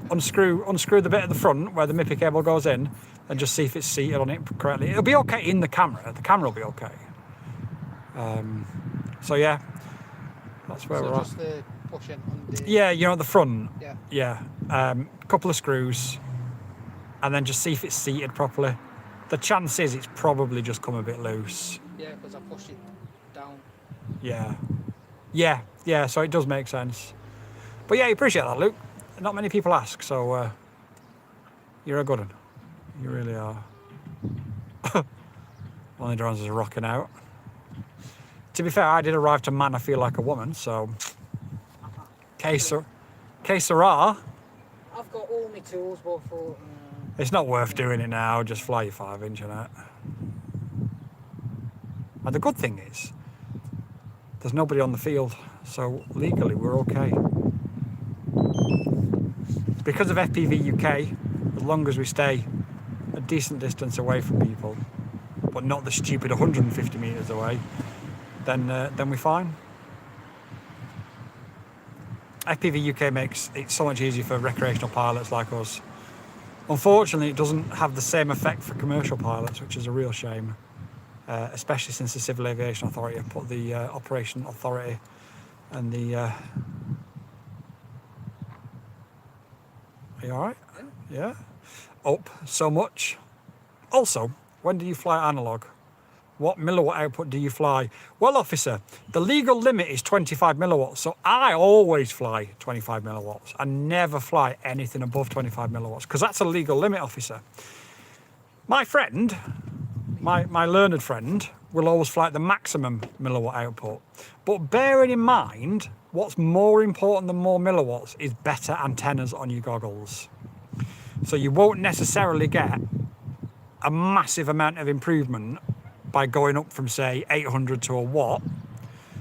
unscrew the bit at the front where the MIPI cable goes in, and just see if it's seated on it correctly. It'll be okay in the camera. The camera will be okay. So yeah, that's where we're just the pushing on the... Yeah, you know, at the front. Yeah. Yeah. Couple of screws, and then just see if it's seated properly. The chance is it's probably just come a bit loose. Yeah, because I pushed it down. Yeah. Yeah, so it does make sense. But yeah, I appreciate that, Luke. Not many people ask, so you're a good one. You really are. OnlyDrones is rocking out. To be fair, I did arrive to Man I Feel Like a Woman, so... Que sera. I've got all my tools, but for... It's not worth doing it now, just fly your 5-inch in it. And the good thing is, there's nobody on the field, so legally we're okay. Because of FPV UK, as long as we stay a decent distance away from people, but not the stupid 150 metres away, then we're fine. FPV UK makes it so much easier for recreational pilots like us. Unfortunately, it doesn't have the same effect for commercial pilots, which is a real shame, especially since the Civil Aviation Authority have put the Operation Authority and the... Are you alright? Yeah. Up so much. Also, when do you fly analog? What milliwatt output do you fly? Well, officer, the legal limit is 25 milliwatts, so I always fly 25 milliwatts. I never fly anything above 25 milliwatts, because that's a legal limit, officer. My friend, my learned friend, will always fly at the maximum milliwatt output. But bearing in mind, what's more important than more milliwatts is better antennas on your goggles. So you won't necessarily get a massive amount of improvement by going up from, say, 800 to a watt,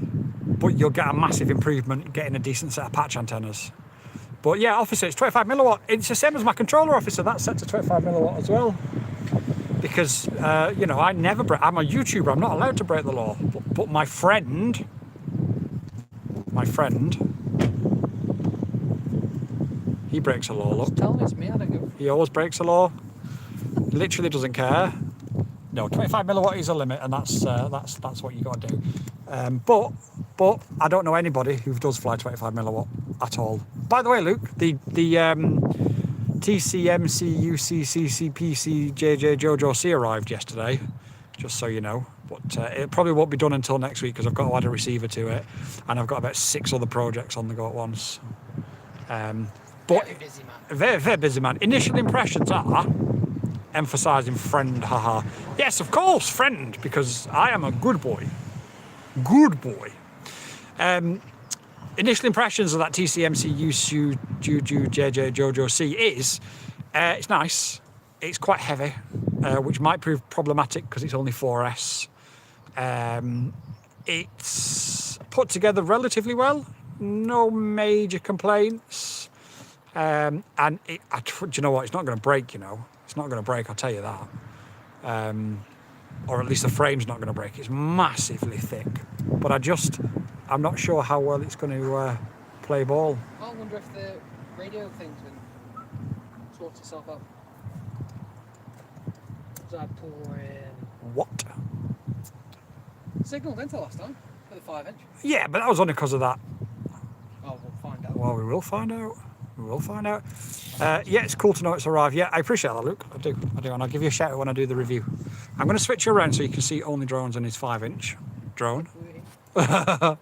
but you'll get a massive improvement getting a decent set of patch antennas. But yeah, officer, it's 25 milliwatt. It's the same as my controller, officer. That's set to 25 milliwatt as well. Because, you know, I never break. I'm a YouTuber. I'm not allowed to break the law. But my friend, he breaks the law, look. Tell me it's me, I don't go. He always breaks the law. Literally doesn't care. No, 25 milliwatt is a limit, and that's what you got to do. But I don't know anybody who does fly 25 milliwatt at all. By the way, Luke, the TCMCUCCCPCJJ Jojo C arrived yesterday, just so you know. But it probably won't be done until next week because I've got to add a receiver to it, and I've got about 6 other projects on the go at once. But Very busy, man. Very, very busy, man. Initial impressions are emphasising friend, haha. Yes, of course, friend, because I am a good boy. Good boy. Initial impressions of that TCMC JJ Jojo C is, it's nice. It's quite heavy, which might prove problematic because it's only 4S. It's put together relatively well. No major complaints. And do you know what? It's not going to break, you know. It's not going to break, I'll tell you that. Or at least the frame's not going to break. It's massively thick. But I'm not sure how well it's going to play ball. I wonder if the radio thing's been sort itself out. So I pour in... What? Signal, didn't I, last time? For the 5-inch. Yeah, but that was only because of that. Oh, we'll find out. Well, we will find out. We will find out. Yeah, it's cool to know it's arrived. Yeah, I appreciate that, Luke. I do, and I'll give you a shout out when I do the review. I'm going to switch you around so you can see OnlyDrones on his 5-inch drone. The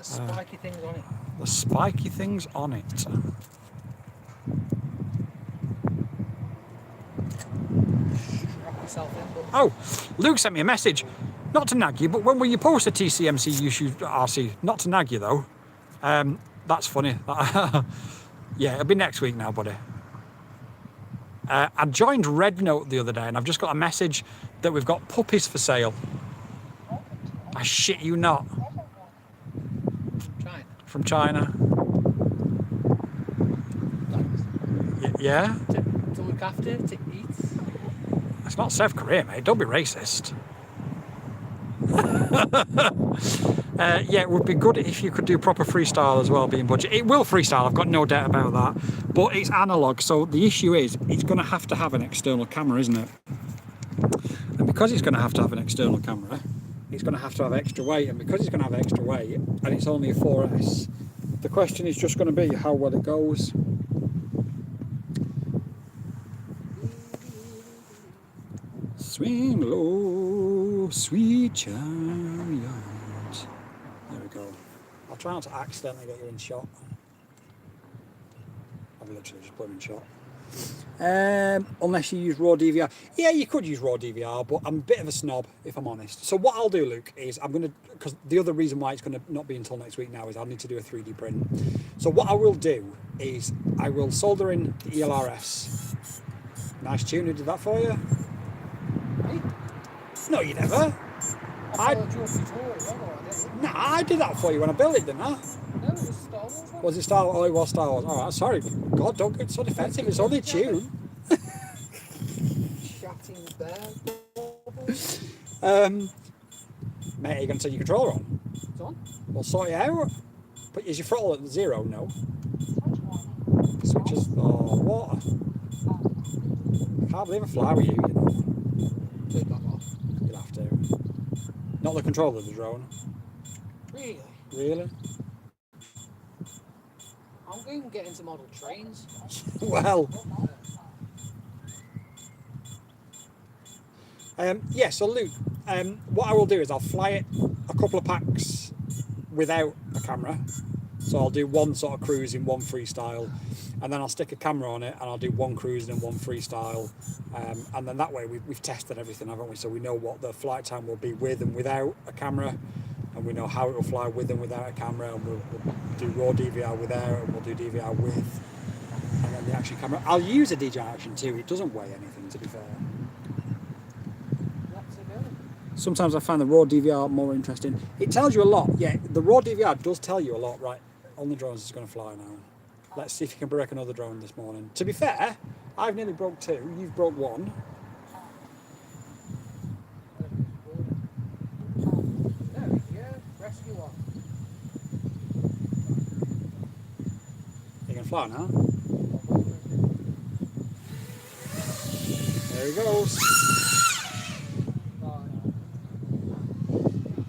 spiky things on it. The spiky things on it. Wrap yourself in, but Oh, Luke sent me a message. Not to nag you, but when will you post a TCMC YouTube RC? Not to nag you though. That's funny. Yeah, it'll be next week now, buddy. I joined Red Note the other day and I've just got a message that we've got puppies for sale. I shit you not. China. From China. Yeah? To look after, to eat. It's not South Korea, mate. Don't be racist. Yeah, it would be good if you could do proper freestyle as well, being budget. It will freestyle, I've got no doubt about that. But it's analog, so the issue is it's going to have an external camera, isn't it? And because it's going to have an external camera, it's going to have extra weight. And because it's going to have extra weight, and it's only a 4S, the question is just going to be how well it goes. Swing low, sweet chariot. There we go. I'll try not to accidentally get you in shot. I've literally just put him in shot. Unless you use raw DVR. Yeah, you could use raw DVR, but I'm a bit of a snob, if I'm honest. So what I'll do, Luke, is I'm going to, because the other reason why it's going to not be until next week now is I'll need to do a 3D print. So what I will do is I will solder in the ELRFs. Nice tune, who did that for you? Me? No, you never. I followed your tutorial, I did. Nah, I did that for you when I built it, didn't I? No, it was Star Wars. Was it Star Wars? Oh, it was Star Wars. Alright, sorry. God, don't get so defensive. It's only a tune. Chatting bear. Mate, are you going to turn your controller on? It's on. We'll sort it out. But is your throttle at 0? No. Switches. Oh, water. I can't believe I fly with you, you know. Turn it back off. You'll have to. Not the controller of the drone. Really? Really? I'm going to get into model trains. Well. Yeah, so Luke, what I will do is I'll fly it a couple of packs without a camera. So I'll do one sort of cruising, one freestyle, and then I'll stick a camera on it and I'll do one cruising and one freestyle. And then that way we've tested everything, haven't we? So we know what the flight time will be with and without a camera, and we know how it will fly with and without a camera, and we'll do raw DVR without, and we'll do DVR with, and then the action camera. I'll use a DJI Action 2, it doesn't weigh anything, to be fair. Sometimes I find the raw DVR more interesting. It tells you a lot. Yeah, the raw DVR does tell you a lot. Right, OnlyDrones is going to fly now. Let's see if you can break another drone this morning. To be fair, I've nearly broke 2. You've broke 1. There we go. Rescue one. You can fly now. There he goes.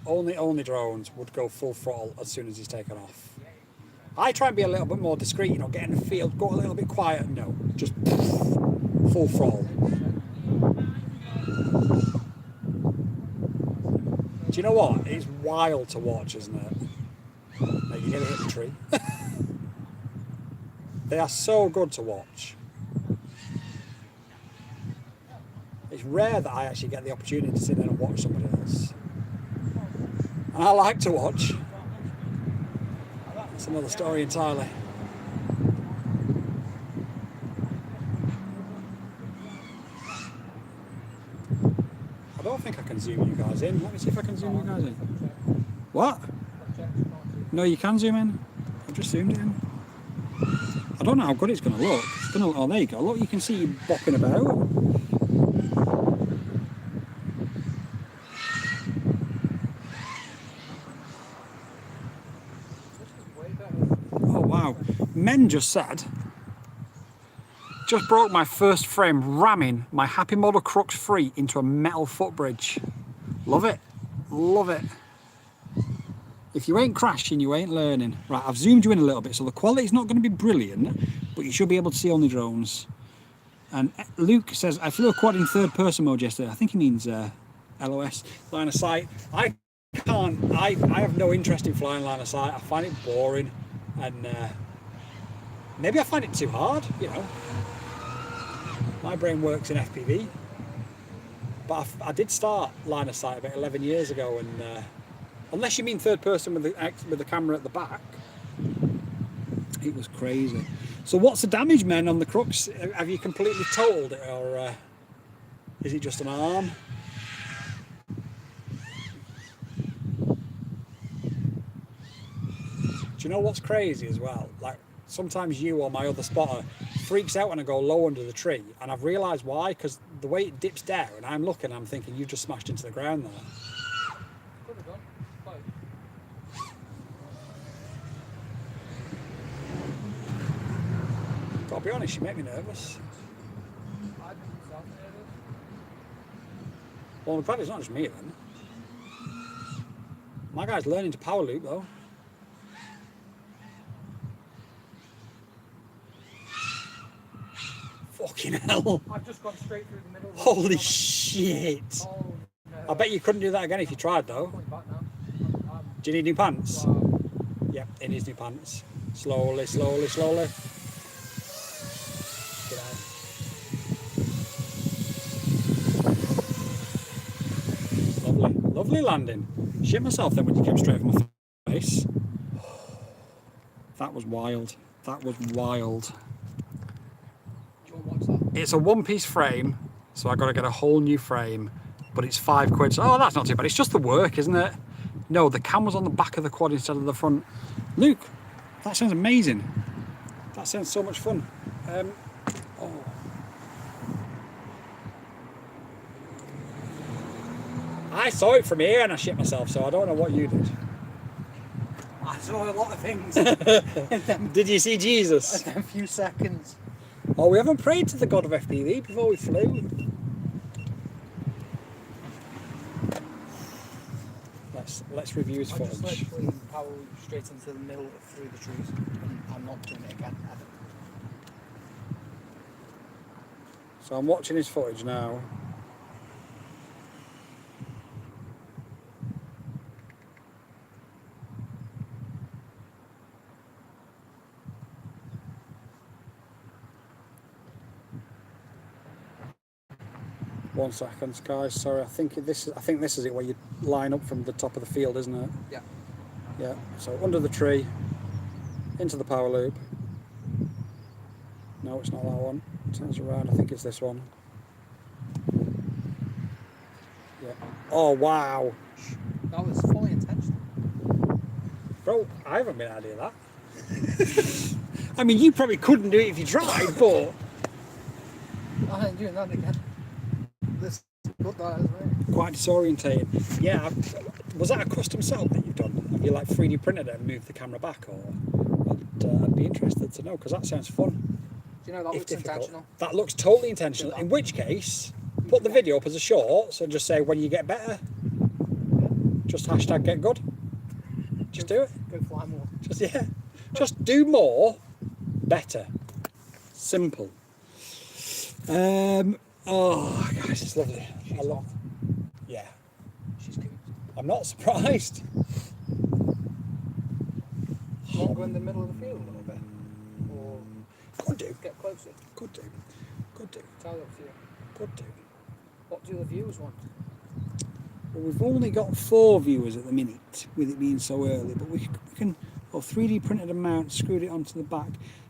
Only OnlyDrones would go full throttle as soon as he's taken off. I try and be a little bit more discreet, you know, get in the field, go a little bit quiet. No, just full throttle. Do you know what? It's wild to watch, isn't it? Like, you're going to hit the tree. They are so good to watch. It's rare that I actually get the opportunity to sit there and watch somebody else. And I like to watch. That's another story entirely. I don't think I can zoom you guys in. Let me see if I can zoom you guys in. What? No, you can zoom in. I've just zoomed it in. I don't know how good it's going to look. It's going to, oh, there you go. Look, you can see you bopping about. Oh, wow. Men just said, just broke my first frame ramming my Happy Model Crux 3 into a metal footbridge. Love it. Love it. If you ain't crashing, you ain't learning. Right, I've zoomed you in a little bit, so the quality's not going to be brilliant, but you should be able to see OnlyDrones. And Luke says, I flew a quad in third person mode yesterday. I think he means LOS, line of sight. I have no interest in flying line of sight. I find it boring, and maybe I find it too hard, you know. My brain works in FPV. But I did start line of sight about 11 years ago, and unless you mean third person with the camera at the back, it was crazy. So what's the damage, men, on the Crux? Have you completely totaled it, or is it just an arm? Do you know what's crazy as well? Like, sometimes you or my other spotter freaks out when I go low under the tree, and I've realised why, because the way it dips down, and I'm looking, I'm thinking, you just smashed into the ground there. Could have done. Close. Gotta be honest, you make me nervous. I'd be myself nervous. Well, I'm glad it's not just me then. My guy's learning to power loop though. Fucking hell. I've just gone straight through the middle. Holy shit. Oh, no. I bet you couldn't do that again if you tried though. I'm going back now. Do you need new pants? Wow. Yep, it needs new pants. Slowly, slowly, slowly. Get out. Lovely, lovely landing. Shit myself then when you came straight from my face. That was wild. That was wild. Do you want to watch that? It's a one-piece frame, so I got to get a whole new frame, but it's £5. So, oh, that's not too bad. It's just the work, isn't it? No, the camera's on the back of the quad instead of the front. Luke, that sounds amazing. That sounds so much fun. Oh. I saw it from here and I shit myself, so I don't know what you did. I saw a lot of things. Did you see Jesus? In a few seconds. Oh, we haven't prayed to the God of FPV before we flew. Let's review his I just footage. literally power straight into the middle through the trees, and I'm not doing it again ever. So I'm watching his footage now. One second, guys. Sorry, I think this is it where you line up from the top of the field, isn't it? Yeah. Yeah. So under the tree, into the power loop. No, it's not that one. Turns around. I think it's this one. Yeah. Oh wow, That was fully intentional. bro! I haven't been able to do that. I mean, you probably couldn't do it if you tried, but I ain't doing that again. This good that is, mate. quite disorientating. Yeah. Was that a custom setup that you've done? Have you like 3D printed it and moved the camera back, or? I'd be interested to know because that sounds fun. Do you know that If looks difficult. intentional? That looks totally intentional. In which case, put the video up as a short and just say when you get better. Just hashtag get good. Just do it. Go fly more. Just do more, better. Simple. Oh, guys, it's lovely. She's I love. hot. Yeah, She's cute. I'm not surprised. Do you want to go in the middle of the field a little bit? Or Could do. get closer? Could do. Could do. Entirely up to you. Could do. What do the viewers want? Well, we've only got 4 viewers at the minute, with it being so early, but we can, 3D printed a mount, screwed it onto the back.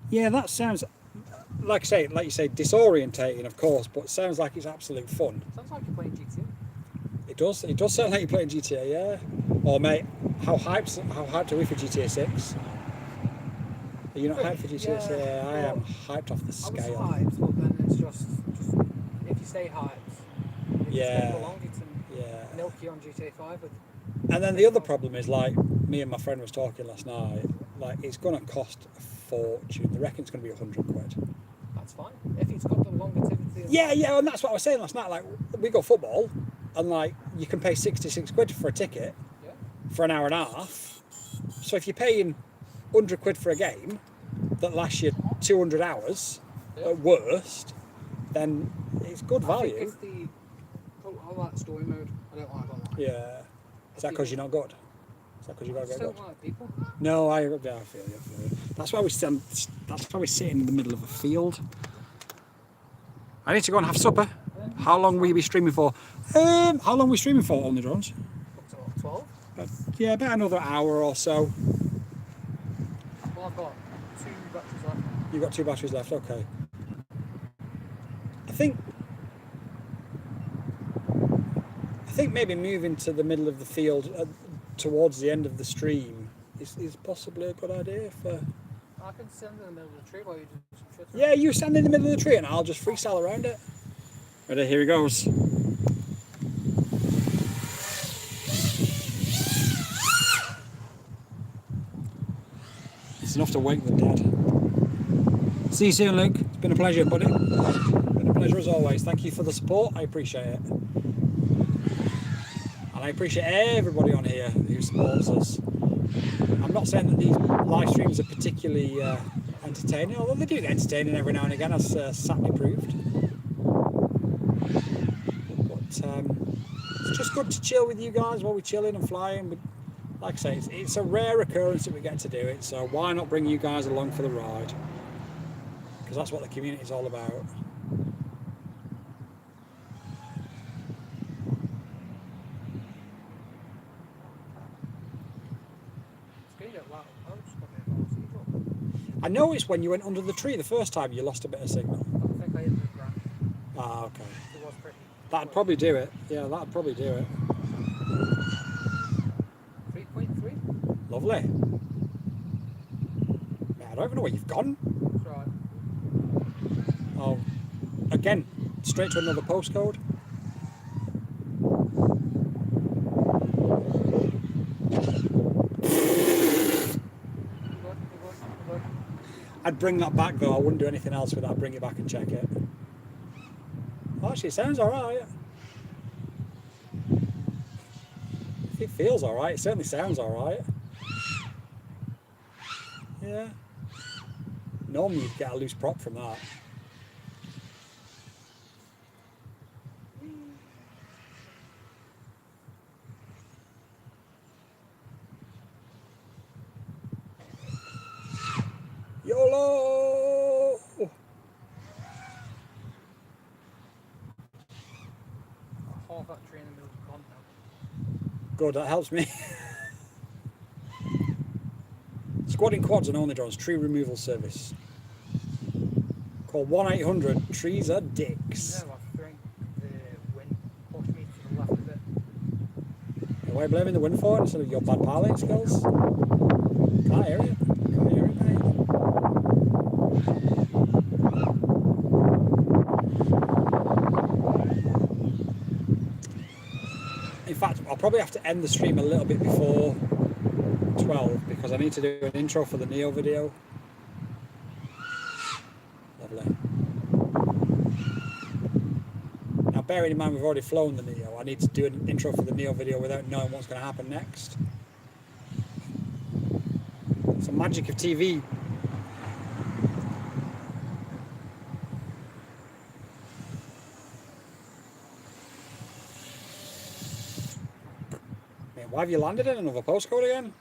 Yeah, that sounds, like you say, disorientating, of course, but it sounds like it's absolute fun. Sounds like you're playing GTA. It does sound like you're playing GTA, yeah. Oh, mate, how hyped are we for GTA 6? Are you not hyped for GTA 6? Yeah, I am hyped off the I was scale. hyped, but then it's just if you stay hyped, you Yeah. stay prolonged, you can Yeah. milk you on GTA 5 with. And then the other problem is, like, me and my friend was talking last night, like, it's going to cost a fortune. They reckon it's going to be £100. That's fine. If it's got the longevity. Yeah, and that's what I was saying last night. Like, we go football, and like, you can pay £66 for a ticket Yeah. for an hour and a half, So if you're paying 100 quid for a game that lasts you 200 hours at worst, then it's good I value. think it's the... I like story mode. I don't like online. Yeah. Is that because you're not good? Is that because you got to I get just good? don't like people. No, I feel you. That's why we stand. That's why we sit in the middle of a field. I need to go and have supper. How long will you be streaming for? How long are we streaming for on the drones? Up to what, 12? Yeah, about another hour or so. Well, I've got 2 batteries left. You've got 2 batteries left. Okay. I think maybe moving to the middle of the field towards the end of the stream is possibly a good idea for. I can stand in the middle of the tree while you do some shit. Yeah, you stand in the middle of the tree and I'll just freestyle around it. Ready? Here he goes. It's enough to wake the dead. See you soon, Luke. It's been a pleasure, buddy. Been a pleasure as always. Thank you for the support. I appreciate it. And I appreciate everybody on here who supports us. I'm not saying that these live streams are particularly entertaining, although they do get entertaining every now and again, as sadly proved. But it's just good to chill with you guys while we're chilling and flying. But like I say, it's a rare occurrence that we get to do it, so why not bring you guys along for the ride? Because that's what the community is all about. I noticed when you went under the tree the first time you lost a bit of signal. I think I hit the ground. Ah, okay. It was pretty. That'd probably do it. Yeah, that'd probably do it. 3.3? Lovely. Man, I don't even know where you've gone. That's right. Oh, again, straight to another postcode. I'd bring that back though. I wouldn't do anything else with that. Bring it back and check it. Oh, actually, it sounds alright. It feels alright. It certainly sounds alright. Yeah. Normally you'd get a loose prop from that. YOLO! Half that tree in the middle of the pond now. Good, that helps me. Squadding quads and OnlyDrones tree removal service. Call 1-800 trees are dicks. No, I think the wind pushed me to the left of it. Why are you blaming the wind for it instead of your bad piloting skills? Can't hear it. Can't hear it, mate. In fact, I'll probably have to end the stream a little bit before 12 because I need to do an intro for the Neo video. Lovely. Now, bearing in mind we've already flown the Neo, I need to do an intro for the Neo video without knowing what's going to happen next. It's the magic of TV. Mate, why have you landed in another postcode again?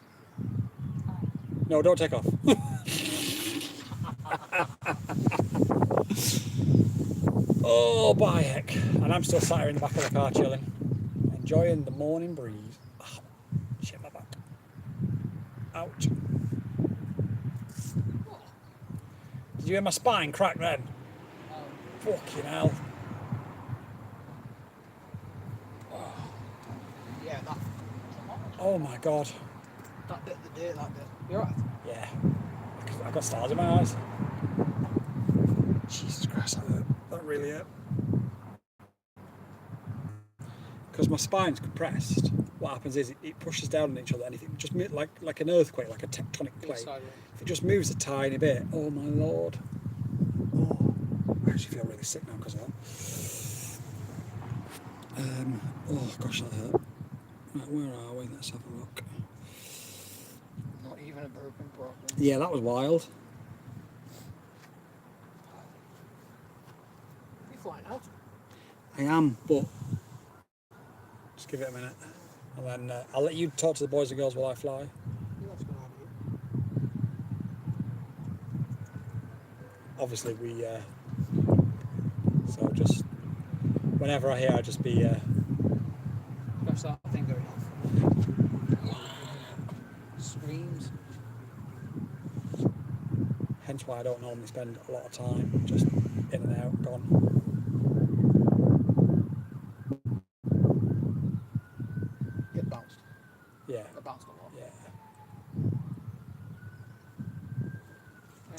No, don't take off. Oh, by heck. And I'm still sat here in the back of the car chilling, enjoying the morning breeze. Oh, shit, my back. Ouch. Did you hear my spine crack then? Fucking hell. Yeah, that. Oh my god. That bit of the dirt, that bit. You're right. Yeah. I got stars in my eyes. Jesus Christ, that hurt. That really hurt. Because my spine's compressed, what happens is it pushes down on each other and if it just like an earthquake, like a tectonic plate, if it just moves a tiny bit, oh my lord. Oh, I actually feel really sick now because of that. Oh gosh, that hurt. Right, where are we? Let's have a look. Not here. in a broken problem. Yeah, that was wild. You flying out? I am, but just give it a minute. And then I'll let you talk to the boys and girls while I fly. Yeah, that's a good idea. Obviously, so just whenever I hear, I'll just be. Gosh, that thing going off. Screams. Hence why I don't normally spend a lot of time just in and out, gone. Get bounced. Yeah, Got bounced a lot. yeah.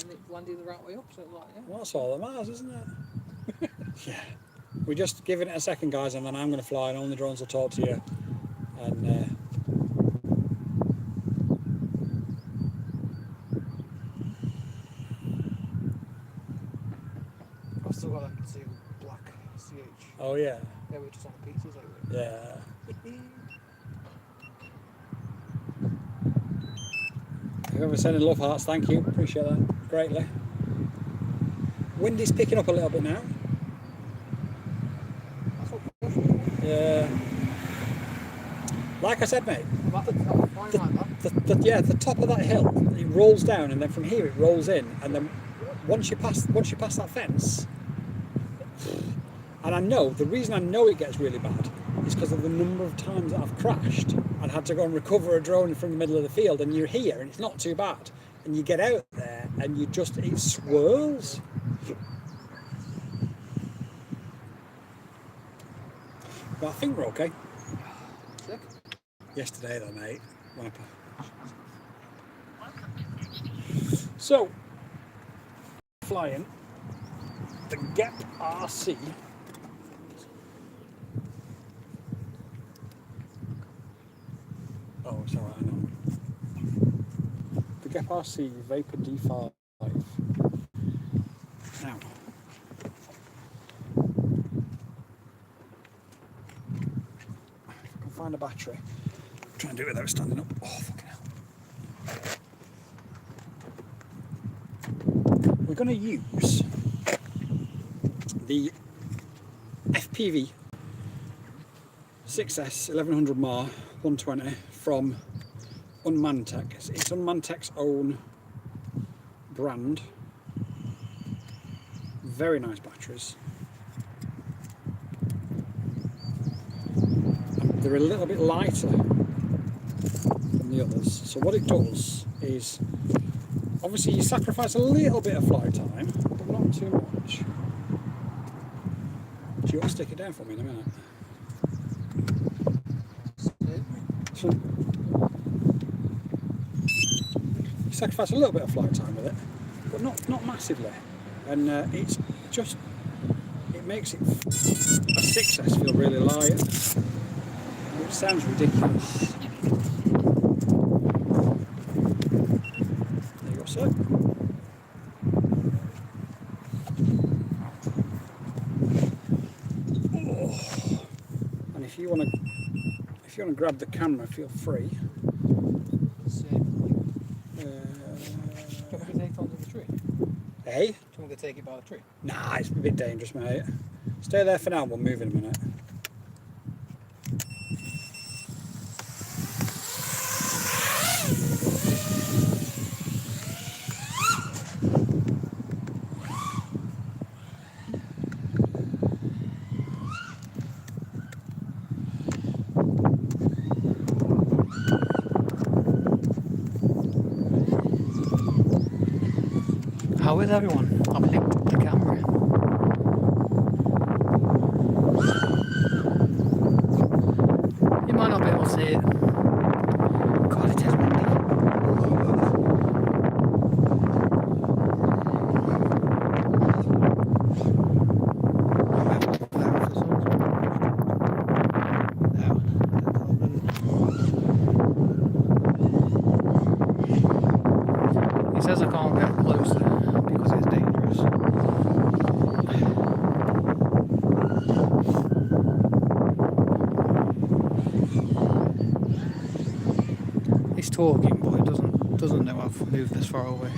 And it landed the right way up, so it was like, yeah. Well, that's all that matters, isn't it? Yeah. We're just giving it a second, guys, and then I'm going to fly, and OnlyDrones will talk to you. And I've still got them two black CH. oh yeah, They were just on the pizzas, like yeah. Whoever sending love hearts, thank you, appreciate that greatly. Wind is picking up a little bit now. That's what I'm going for. Yeah. Like I said, mate, I'm flying like that. the top of that hill, it rolls down, and then from here it rolls in, and then once you pass that fence, and I know the reason I know it gets really bad is because of the number of times that I've crashed and had to go and recover a drone from the middle of the field, and you're here and it's not too bad, and you get out there and it swirls. But I think we're okay. Sick. Yesterday though, mate. So, flying the Gap RC. Oh, it's alright, I know. The Gap RC Vapor D5. Now, if I can find a battery, try and do it without standing up. Oh, fucking hell. We're going to use the FPV 6S 1100 mAh 120 from Unmanned Tech. It's Unmanned Tech's own brand. Very nice batteries. They're a little bit lighter than the others. So what it does is, obviously you sacrifice a little bit of flight time, but not too much. Do you want to stick it down for me in a minute? So you sacrifice a little bit of flight time with it, but not massively. And it makes it a 6S feel really light, which sounds ridiculous. There you go, sir. Oh. And if you want to grab the camera, feel free. Sick. Do you want me to take it onto the tree? Hey? Do you want me to take it by the tree? Nah, it's a bit dangerous, mate. Stay there for now, we'll move in a minute. How is everyone? I've linked the camera. You might not be able to see it. God, it is windy. He says I can't get closer because it's dangerous. He's talking, but he doesn't know move this far away.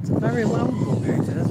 It's a very loud bugger, it is.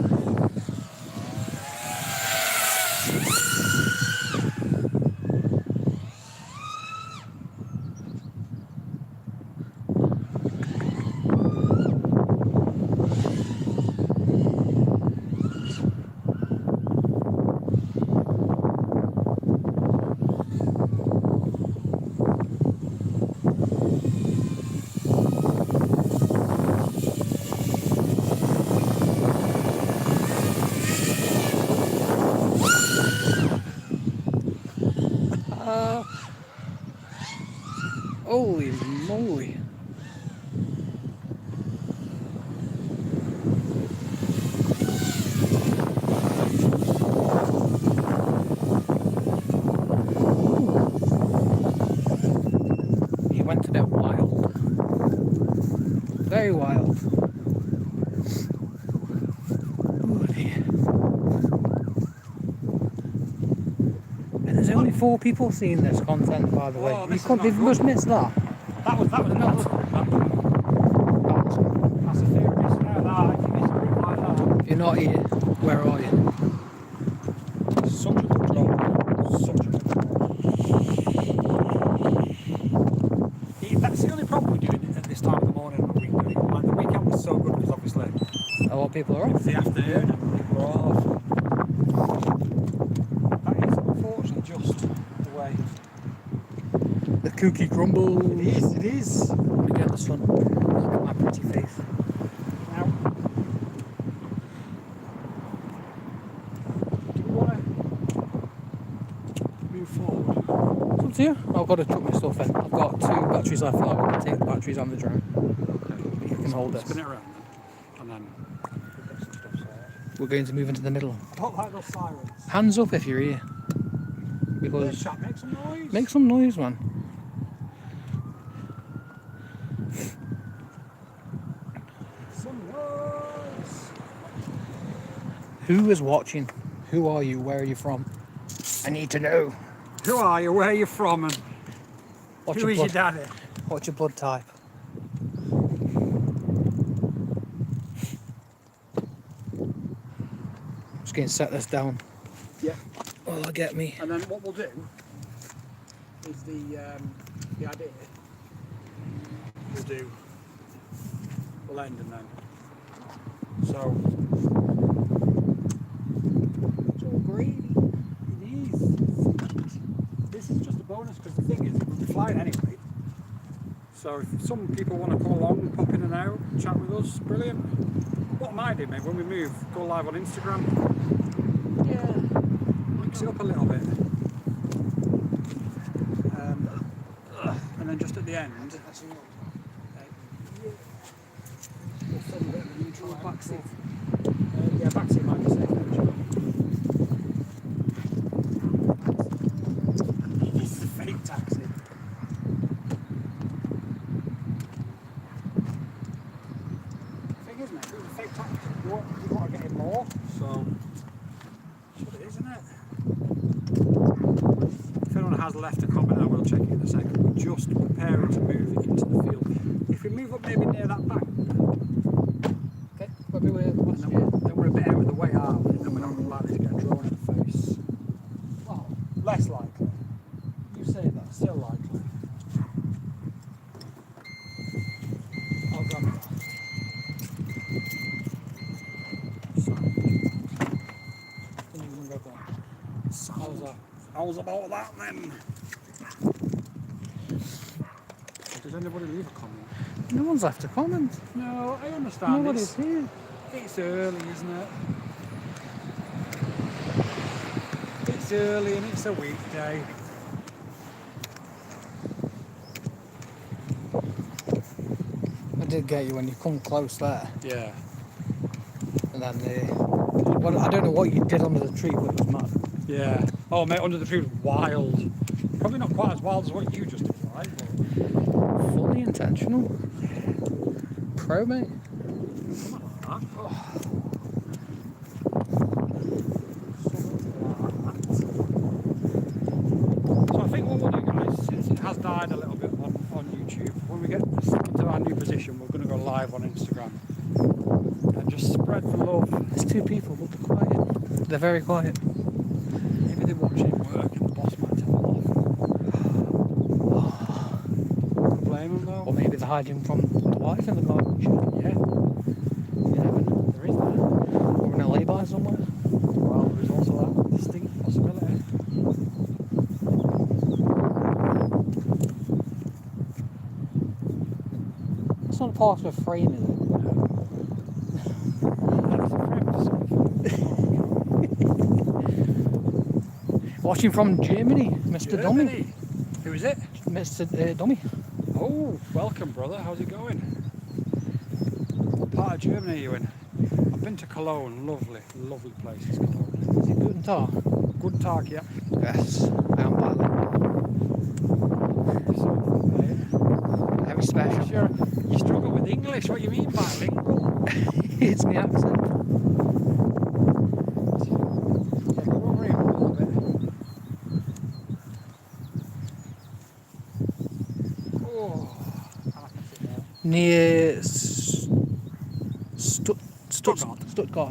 Holy moly. He went a bit wild. Very wild. Oh dear. And there's only 4 people seeing this content, by the way. Oh, You this is can't, not you good. must miss that. That was a nuts. That's a furious now. That I think it's group like that. You're not here. Where are you? Such a good job. Such a good job. That's the only problem we're doing at this time of the morning on a weekday. Like the weekend was so good because obviously A lot of people are it's off. the afternoon and people are off. That is unfortunately just the way. The cookie crumble. It is, it is. Let me get the sun. Look at my pretty face. Now, do we want to move forward? It's up to you. I've got to chuck my stuff in. I've got 2 batteries left. I'm going to take the batteries on the drone. But you can hold this. Spin it around then, and then we'll get some stuff sorted. We're going to move into the middle. I don't like those sirens. Hands up if you're here. Because Chat, make some noise. make some noise, man. some noise. Who is watching? Who are you? Where are you from? I need to know. Who are you? Where are you from? And What's who your is blood? your daddy? What's your blood type? Just going to set this down. Yeah. Oh, get me. And then what we'll do is the idea. We'll end and then. So. It's all gravy. It is. This is just a bonus because the thing is, we'll be flying anyway. So if some people want to come along and pop in and out, chat with us, brilliant. What I might do, mate, when we move, go live on Instagram. Yeah. Mix it up a little bit. And then just at the end, we'll film a bit of a neutral backseat. Yeah, backseat might be safe. This is a fake taxi. Thing is, mate, if it was a fake taxi, you want to get in more. So, that's what it is, isn't it? If anyone has left a comment, I will check it in a second. We're just preparing to move it into the field. If we move up maybe near that bank, Okay, let me wait. and then we're a bit out of the way, aren't we? Then we're not likely to get a drone in the face. Well, less likely. You say that. Still likely. How's about that then? Does anybody leave a comment? No one's left a comment. No, I understand. Nobody's here. It's early, isn't it? It's early and it's a weekday. I did get you when you come close there. Yeah. And then well, I don't know what you did under the tree, but it was mad. Yeah. Oh, mate, under the tree was wild. Probably not quite as wild as what you just did, right? But Fully intentional. Pro, mate. So I think what we'll do, guys, since it has died a little bit on YouTube, when we get to our new position, we're going to go live on Instagram and just spread the love. There's two people, but they're quiet. They're very quiet. Maybe they're watching it work and the boss might tell them off. Don't blame them though. Or maybe they're hiding from the wife in the garden shed. Yeah, You never know. there is that. Or in a lay-by somewhere. Well, there is also that distinct possibility. It's not part of a frame, is it? Watching from Germany, Mr. Dummy. Germany. Who is it? Mr. Dummy. Oh, welcome, brother. How's it going? What part of Germany are you in? I've been to Cologne. Lovely, lovely place is Cologne. Is it Guten Tag? Good talk, yeah. Yes, I am bilingual. So, Very special. sure, you struggle with English. What do you mean bilingual? It's my accent. Yeah, go over here a little bit. Oh, I can sit there. Near Stuttgart. Stuttgart.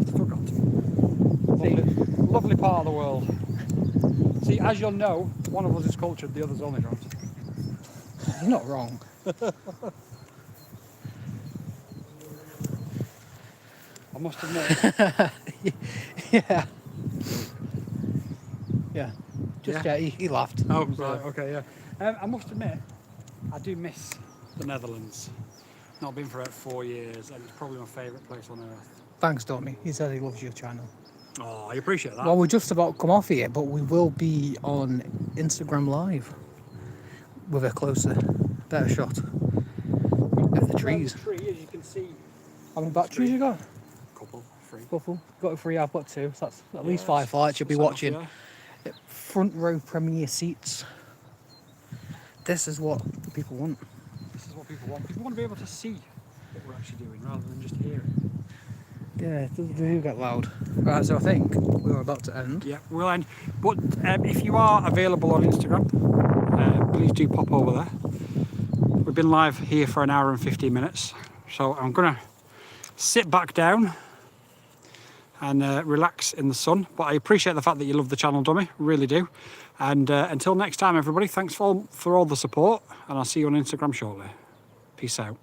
Stuttgart. Lovely, lovely part of the world. See, as you'll know, one of us is cultured, the other's OnlyDrones. You're not wrong. I must admit. Yeah. Yeah. Just, Yeah? he laughed. Oh, right, okay, yeah. I must admit, I do miss the Netherlands. Not been for about 4 years, and it's probably my favourite place on earth. Thanks, Tommy. He said he loves your channel. Oh, I appreciate that. Well, we're just about to come off here, but we will be on Instagram Live with a closer, better shot of the trees. Tree, as you can see. How many batteries you got? Couple, 3. Couple. Got a 3, I've got 2, so that's at least Yeah, 5 flights you'll be that's watching. enough, Front row premier seats. This is what the people want. yeah. This is what people want. People want to be able to see what we're actually doing rather than just hear it. Yeah, they do get loud. Right, so I think we're about to end. Yeah, we'll end. But if you are available on Instagram, please do pop over there. We've been live here for an hour and 15 minutes. So I'm going to sit back down and relax in the sun. But I appreciate the fact that you love the channel, Dummy. Really do. And until next time, everybody, thanks for all the support. And I'll see you on Instagram shortly. Peace out.